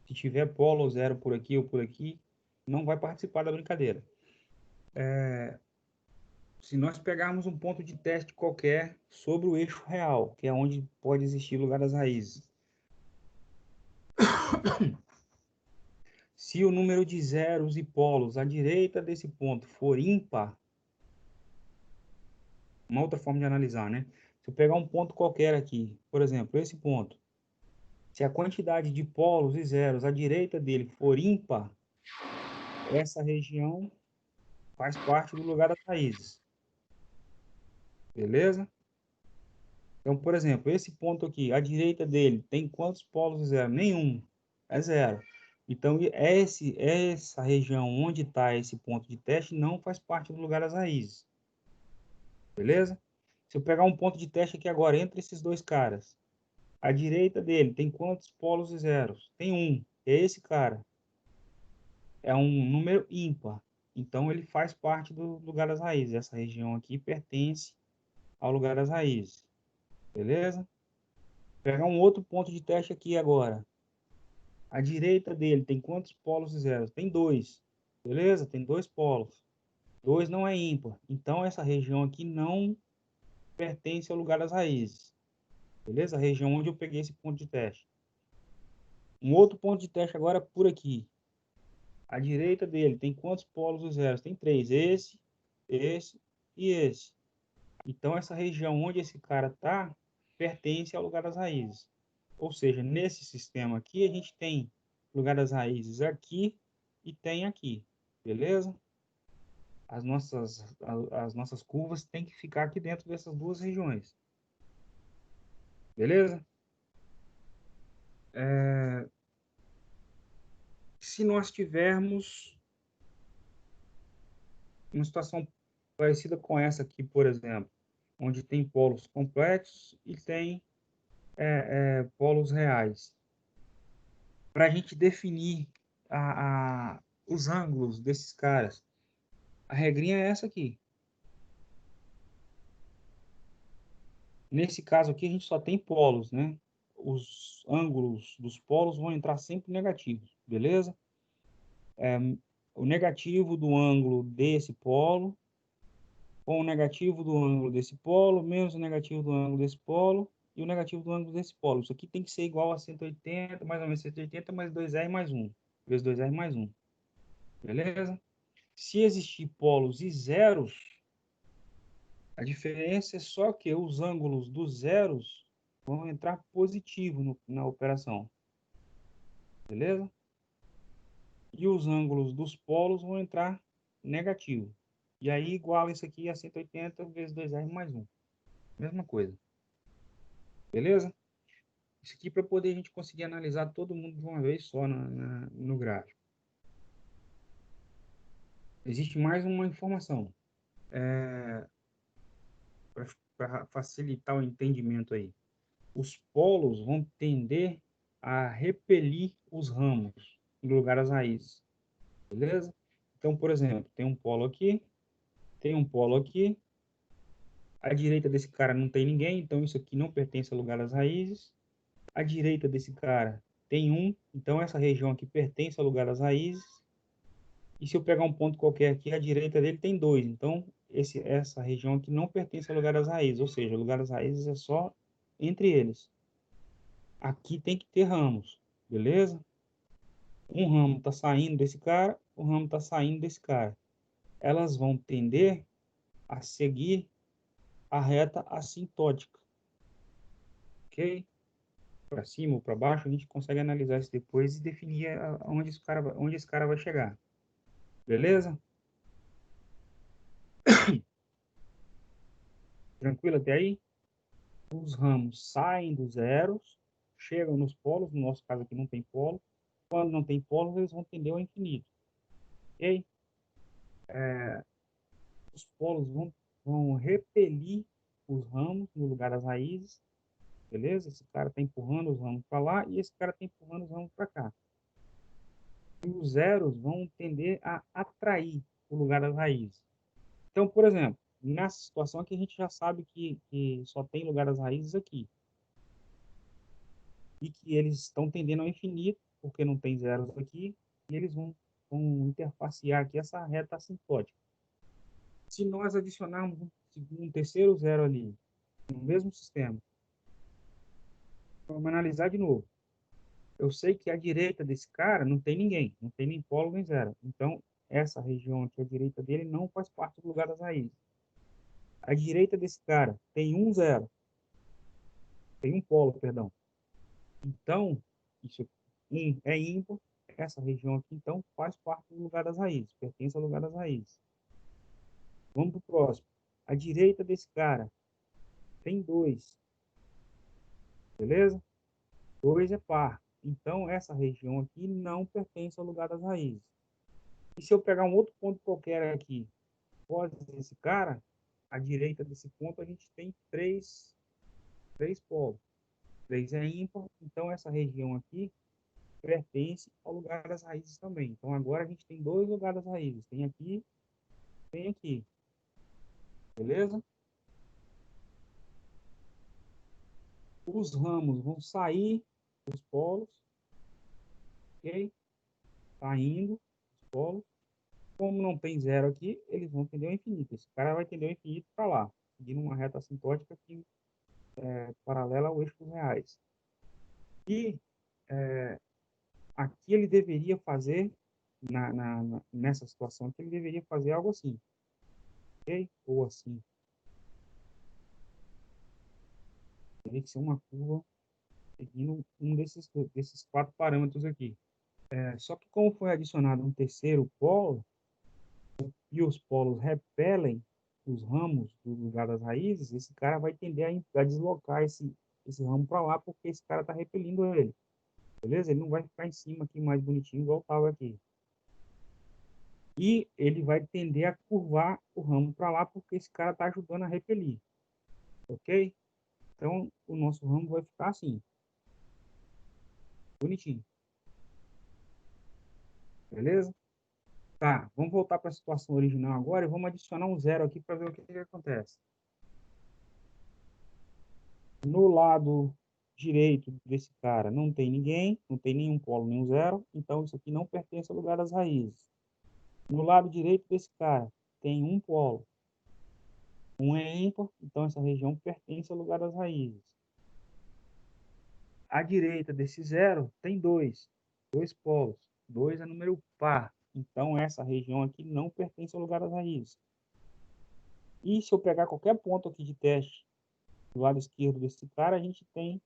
Se tiver polo ou zero por aqui ou por aqui, não vai participar da brincadeira. Se nós pegarmos um ponto de teste qualquer sobre o eixo real, que é onde pode existir lugar das raízes, se o número de zeros e polos à direita desse ponto for ímpar, uma outra forma de analisar, né? Se eu pegar um ponto qualquer aqui, por exemplo, esse ponto, se a quantidade de polos e zeros à direita dele for ímpar, essa região faz parte do lugar das raízes. Beleza? Então, por exemplo, esse ponto aqui, à direita dele, tem quantos polos e zero? Nenhum. É zero. Então, essa região onde está esse ponto de teste não faz parte do lugar das raízes. Beleza? Se eu pegar um ponto de teste aqui agora, entre esses dois caras, à direita dele, tem quantos polos e zeros? Tem um. É esse cara. é um número ímpar. Então, ele faz parte do lugar das raízes. Essa região aqui pertence ao lugar das raízes. Beleza? Vou pegar um outro ponto de teste aqui agora. A direita dele tem quantos polos e zeros? Tem dois. Beleza? Tem dois polos. Dois não é ímpar. Então, essa região aqui não pertence ao lugar das raízes. Beleza? A região onde eu peguei esse ponto de teste. Um outro ponto de teste agora é por aqui. A direita dele tem quantos polos e zeros? Tem três. Esse e esse. Então, essa região onde esse cara está pertence ao lugar das raízes. Ou seja, nesse sistema aqui, a gente tem lugar das raízes aqui e tem aqui. Beleza? As nossas curvas têm que ficar aqui dentro dessas duas regiões. Beleza? Se nós tivermos uma situação parecida com essa aqui, por exemplo, onde tem polos completos e tem polos reais. Para a gente definir os ângulos desses caras, a regrinha é essa aqui. Nesse caso aqui, a gente só tem polos, né? Os ângulos dos polos vão entrar sempre negativos, beleza? O negativo do ângulo desse polo, com o negativo do ângulo desse polo, menos o negativo do ângulo desse polo, e o negativo do ângulo desse polo. Isso aqui tem que ser igual a 180, mais ou menos 180, mais 2R mais 1. Vezes 2R mais 1. Beleza? Se existir polos e zeros, a diferença é só que os ângulos dos zeros vão entrar positivo na operação. Beleza? E os ângulos dos polos vão entrar negativo. E aí iguala isso aqui a 180 vezes 2R mais 1. Mesma coisa. Beleza? Isso aqui para poder a gente conseguir analisar todo mundo de uma vez só no gráfico. Existe mais uma informação para facilitar o entendimento aí. Os polos vão tender a repelir os ramos no lugar das raízes. Beleza? Então, por exemplo, tem um polo aqui, tem um polo aqui. À direita desse cara não tem ninguém, então isso aqui não pertence ao lugar das raízes. À direita desse cara tem um, então essa região aqui pertence ao lugar das raízes. E se eu pegar um ponto qualquer aqui, à direita dele tem dois. Então, essa região aqui não pertence ao lugar das raízes. Ou seja, o lugar das raízes é só entre eles. Aqui tem que ter ramos. Beleza? Um ramo está saindo desse cara, um ramo está saindo desse cara. Elas vão tender a seguir a reta assintótica. Ok? Para cima ou para baixo, a gente consegue analisar isso depois e definir onde esse cara vai chegar. Beleza? Tranquilo até aí? Os ramos saem dos zeros, chegam nos polos, no nosso caso aqui não tem polo. Quando não tem polos, eles vão tender ao infinito. Ok? Os polos vão repelir os ramos no lugar das raízes. Beleza? Esse cara está empurrando os ramos para lá e esse cara está empurrando os ramos para cá. E os zeros vão tender a atrair o lugar das raízes. Então, por exemplo, nessa situação aqui a gente já sabe que só tem lugar das raízes aqui. E que eles estão tendendo ao infinito, porque não tem zeros aqui, e eles vão interfacear aqui essa reta assintótica. Se nós adicionarmos um terceiro zero ali, no mesmo sistema, vamos analisar de novo. Eu sei que à direita desse cara não tem ninguém, não tem nem polo nem zero. Então, essa região aqui à direita dele não faz parte do lugar das raízes. À direita desse cara tem um zero, tem um polo, perdão. Então, isso é ímpar, essa região aqui, então, faz parte do lugar das raízes, pertence ao lugar das raízes. Vamos para o próximo. À direita desse cara tem dois, beleza? Dois é par. Então, essa região aqui não pertence ao lugar das raízes. E se eu pegar um outro ponto qualquer aqui, após esse cara, à direita desse ponto, a gente tem três polos. Três é ímpar, então essa região aqui pertence ao lugar das raízes também. Então, agora a gente tem dois lugares das raízes. Tem aqui. Beleza? Os ramos vão sair dos polos, ok? Tá indo os polos. Como não tem zero aqui, eles vão tender ao infinito. Esse cara vai tender ao infinito para lá, seguindo uma reta assintótica que é paralela ao eixo dos reais. E aqui ele deveria fazer, nessa situação aqui, ele deveria fazer algo assim, ok? Ou assim. Teria que ser uma curva seguindo um desses quatro parâmetros aqui. Só que como foi adicionado um terceiro polo, e os polos repelem os ramos do lugar das raízes, esse cara vai tender a deslocar esse ramo para lá, porque esse cara está repelindo ele. Beleza? Ele não vai ficar em cima aqui mais bonitinho, igual estava aqui. E ele vai tender a curvar o ramo para lá, porque esse cara está ajudando a repelir. Ok? Então, o nosso ramo vai ficar assim. Bonitinho. Beleza? Tá, vamos voltar para a situação original agora e vamos adicionar um zero aqui para ver o que acontece. No lado direito desse cara não tem ninguém, não tem nenhum polo, nenhum zero, então isso aqui não pertence ao lugar das raízes. No lado direito desse cara tem um polo, um é ímpar, então essa região pertence ao lugar das raízes. À direita desse zero tem dois polos, dois é número par, então essa região aqui não pertence ao lugar das raízes. E se eu pegar qualquer ponto aqui de teste do lado esquerdo desse cara, a gente tem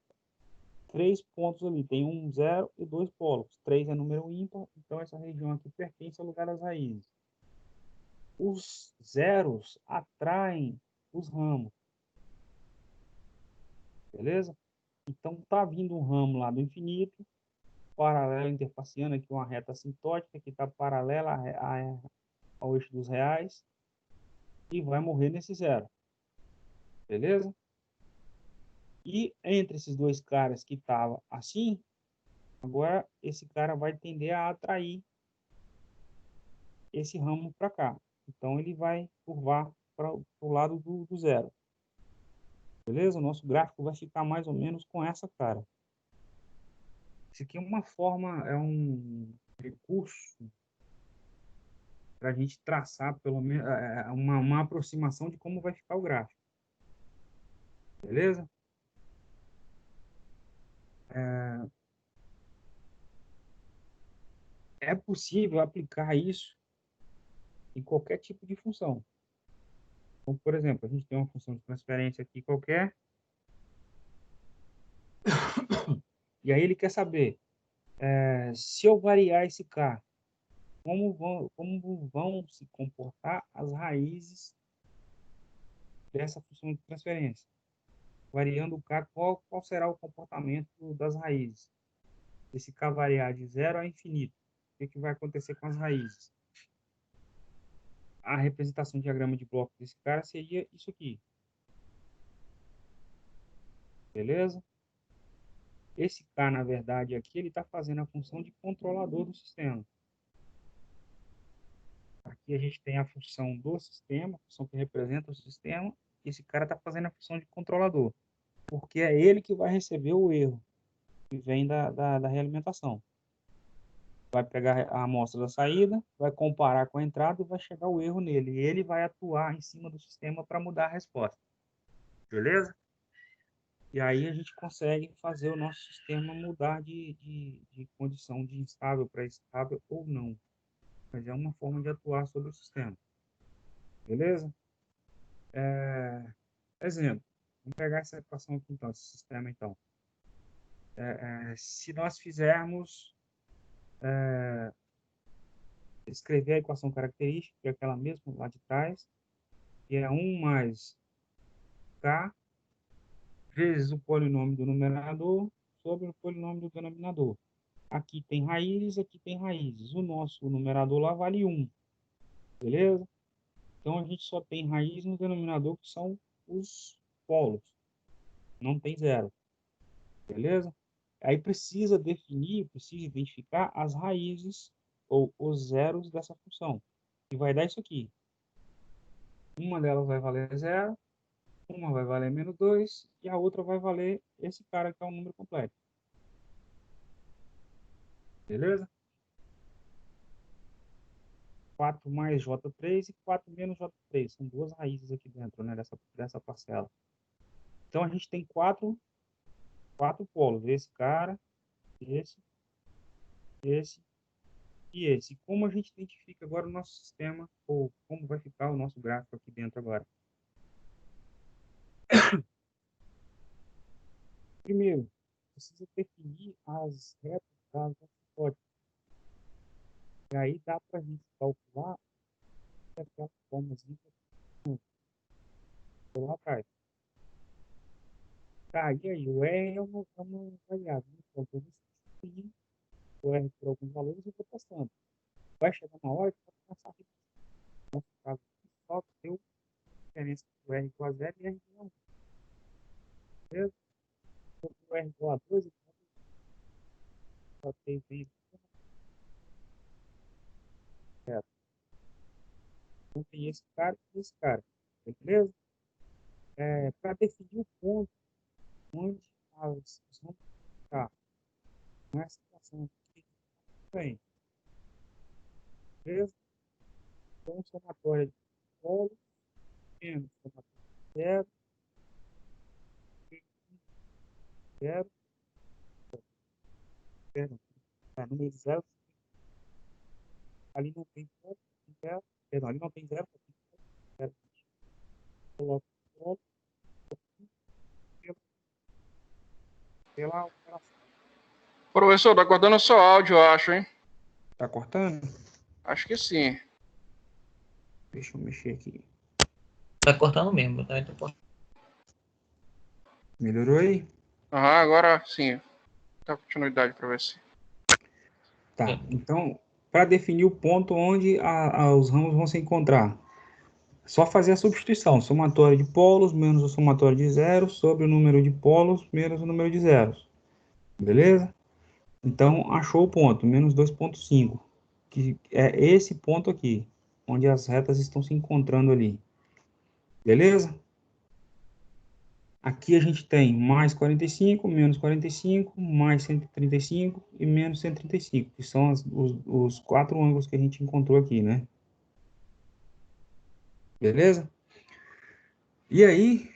três pontos ali, tem um zero e dois polos. Três é número ímpar, então essa região aqui pertence ao lugar das raízes. Os zeros atraem os ramos, beleza? Então tá vindo um ramo lá do infinito, paralelo interfaciando aqui uma reta assintótica que está paralela ao eixo dos reais e vai morrer nesse zero, beleza? E entre esses dois caras que estavam assim, agora esse cara vai tender a atrair esse ramo para cá. Então, ele vai curvar para o lado do zero. Beleza? O nosso gráfico vai ficar mais ou menos com essa cara. Isso aqui é uma forma, é um recurso para a gente traçar pelo menos uma aproximação de como vai ficar o gráfico. Beleza? É possível aplicar isso em qualquer tipo de função. Então, por exemplo, a gente tem uma função de transferência aqui qualquer, e aí ele quer saber se eu variar esse k, como vão se comportar as raízes dessa função de transferência. Variando o k, qual será o comportamento das raízes? Se esse k variar de zero a infinito, o que vai acontecer com as raízes? A representação de diagrama de bloco desse cara seria isso aqui. Beleza? Esse k, na verdade, aqui, ele está fazendo a função de controlador do sistema. Aqui a gente tem a função do sistema, a função que representa o sistema, e esse cara está fazendo a função de controlador, porque é ele que vai receber o erro que vem da realimentação. Vai pegar a amostra da saída, vai comparar com a entrada e vai chegar o erro nele. E ele vai atuar em cima do sistema para mudar a resposta. Beleza? E aí a gente consegue fazer o nosso sistema mudar de condição de instável para estável ou não. Mas é uma forma de atuar sobre o sistema. Beleza? Exemplo. Vamos pegar essa equação aqui então, esse sistema então. Se nós fizermos escrever a equação característica, que é aquela mesma lá de trás, que é 1 mais k vezes o polinômio do numerador sobre o polinômio do denominador. Aqui tem raízes, aqui tem raízes. O nosso numerador lá vale 1, beleza? Então, a gente só tem raiz no denominador, que são os polos. Não tem zero, beleza? Aí precisa definir, precisa identificar as raízes ou os zeros dessa função. E vai dar isso aqui. Uma delas vai valer 0, uma vai valer menos 2 e a outra vai valer esse cara que é um número completo. Beleza? 4 mais J3 e 4 menos J3. São duas raízes aqui dentro, né, dessa parcela. Então, a gente tem quatro polos. Esse cara, esse e esse. Como a gente identifica agora o nosso sistema, ou como vai ficar o nosso gráfico aqui dentro agora? Primeiro, precisa definir as retas das hipóteses. E aí dá para a gente calcular aquela formazinha lá atrás. Tá, e aí? O R é uma variável. Então, eu vou substituir o R por alguns valores e vou testando. Vai chegar uma hora que vai começar a repetir. No nosso caso, só deu diferença do R igual a 0 e R igual a 1. Beleza? Então, o R igual a 2, então, só tem vez. Então, tem esse cara e esse cara. Beleza? Para definir o ponto onde os vão ficar nessa situação aqui, bem, beleza? Então, somatória de polo menos somatória de 0, 0, perdão, número de 0, ali não tem ponto, 0, perdão, ali não tem 0, tem 0, coloca o ponto pela operação. Professor, tá cortando o seu áudio, eu acho, hein? Tá cortando? Acho que sim. Deixa eu mexer aqui. Tá cortando mesmo, tá? Melhorou aí? Agora sim. Dá continuidade para ver se. Tá, então, para definir o ponto onde os ramos vão se encontrar, só fazer a substituição, somatório de polos menos o somatório de zeros sobre o número de polos menos o número de zeros. Beleza? Então, achou o ponto, menos 2,5, que é esse ponto aqui, onde as retas estão se encontrando ali. Beleza? Aqui a gente tem mais 45, menos 45, mais 135 e menos 135, que são os quatro ângulos que a gente encontrou aqui, né? Beleza? E aí,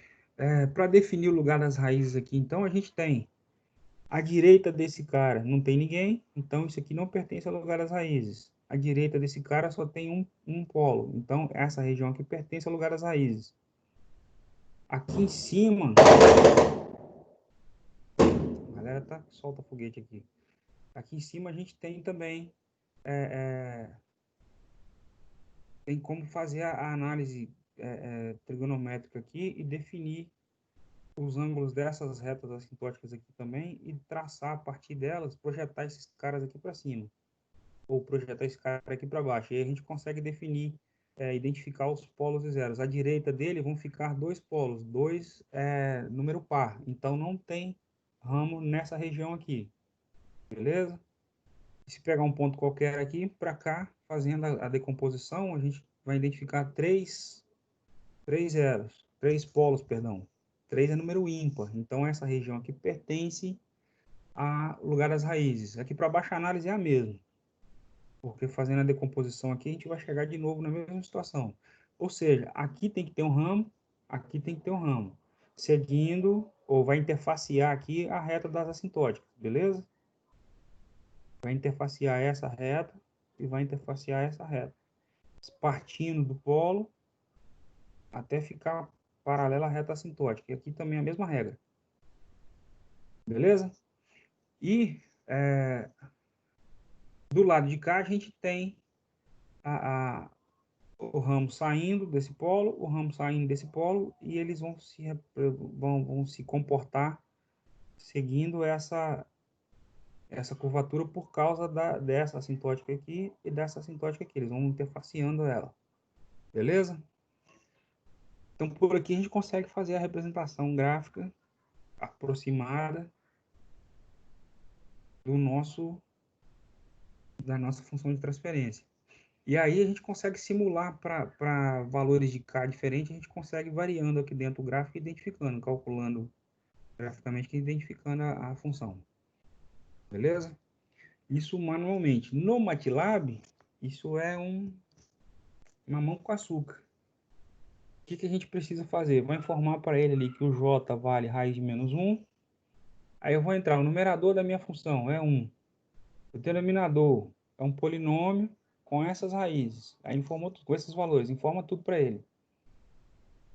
para definir o lugar das raízes aqui, então, a gente tem à direita desse cara não tem ninguém, então isso aqui não pertence ao lugar das raízes. À direita desse cara só tem um polo, então essa região aqui pertence ao lugar das raízes. Aqui em cima, a galera solta foguete aqui. Aqui em cima a gente tem também, tem como fazer a análise trigonométrica aqui e definir os ângulos dessas retas assintóticas aqui também e traçar a partir delas, projetar esses caras aqui para cima. Ou projetar esse cara aqui para baixo. E aí a gente consegue definir, identificar os polos e zeros. À direita dele vão ficar dois polos, dois número par. Então não tem ramo nessa região aqui. Beleza? E se pegar um ponto qualquer aqui, para cá, fazendo a decomposição, a gente vai identificar três zeros, três polos, perdão. 3 é número ímpar. Então essa região aqui pertence ao lugar das raízes. Aqui para baixo a análise é a mesma. Porque fazendo a decomposição aqui, a gente vai chegar de novo na mesma situação. Ou seja, aqui tem que ter um ramo, aqui tem que ter um ramo. Seguindo, ou vai interfacear aqui a reta das assintóticas, beleza? Vai interfacear essa reta e vai interfacear essa reta. Partindo do polo até ficar paralela à reta assintótica. E aqui também é a mesma regra. Beleza? E do lado de cá a gente tem o ramo saindo desse polo, o ramo saindo desse polo, e eles vão se comportar seguindo essa curvatura por causa dessa assintótica aqui e dessa assintótica aqui. Eles vão interfaceando ela. Beleza? Então, por aqui a gente consegue fazer a representação gráfica aproximada da nossa função de transferência. E aí a gente consegue simular para valores de K diferentes, a gente consegue variando aqui dentro do gráfico, identificando, calculando graficamente, identificando a função. Beleza? Isso manualmente. No MATLAB, isso é uma mão com açúcar. O que a gente precisa fazer? Vou informar para ele ali que o J vale raiz de menos 1. Aí eu vou entrar, o numerador da minha função é 1. O denominador é um polinômio com essas raízes. Aí informa com esses valores, informa tudo para ele.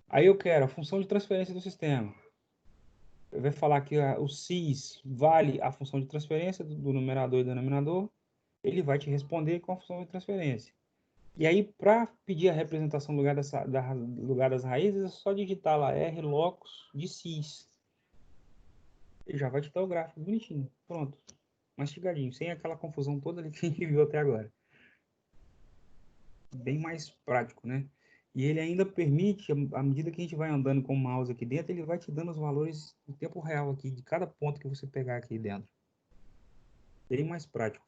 Aí eu quero a função de transferência do sistema. Eu vou falar que o cis vale a função de transferência do numerador e denominador. Ele vai te responder com a função de transferência. E aí, para pedir a representação no lugar das raízes, é só digitar lá R locus de cis. Ele já vai te dar o gráfico bonitinho. Pronto. Mastigadinho, sem aquela confusão toda ali que a gente viu até agora. Bem mais prático, né? E ele ainda permite, à medida que a gente vai andando com o mouse aqui dentro, ele vai te dando os valores em tempo real aqui, de cada ponto que você pegar aqui dentro. Bem mais prático.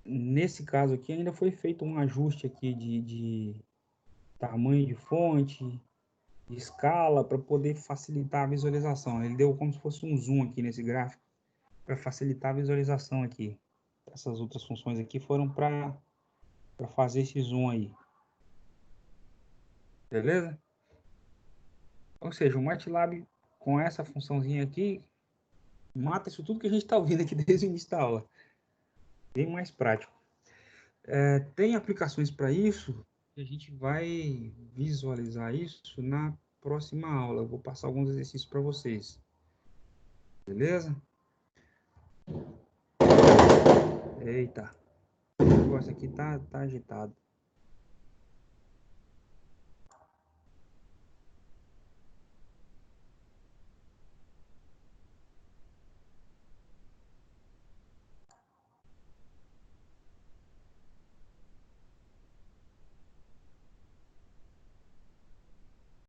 Nesse caso aqui, ainda foi feito um ajuste aqui de tamanho de fonte, de escala, para poder facilitar a visualização. Ele deu como se fosse um zoom aqui nesse gráfico, para facilitar a visualização aqui. Essas outras funções aqui foram para fazer esse zoom aí. Beleza? Ou seja, o MATLAB com essa funçãozinha aqui mata isso tudo que a gente está ouvindo aqui desde o início da aula. Bem mais prático. Tem aplicações para isso, e a gente vai visualizar isso na próxima aula. Eu vou passar alguns exercícios para vocês. Beleza? Eita, o negócio aqui tá agitado.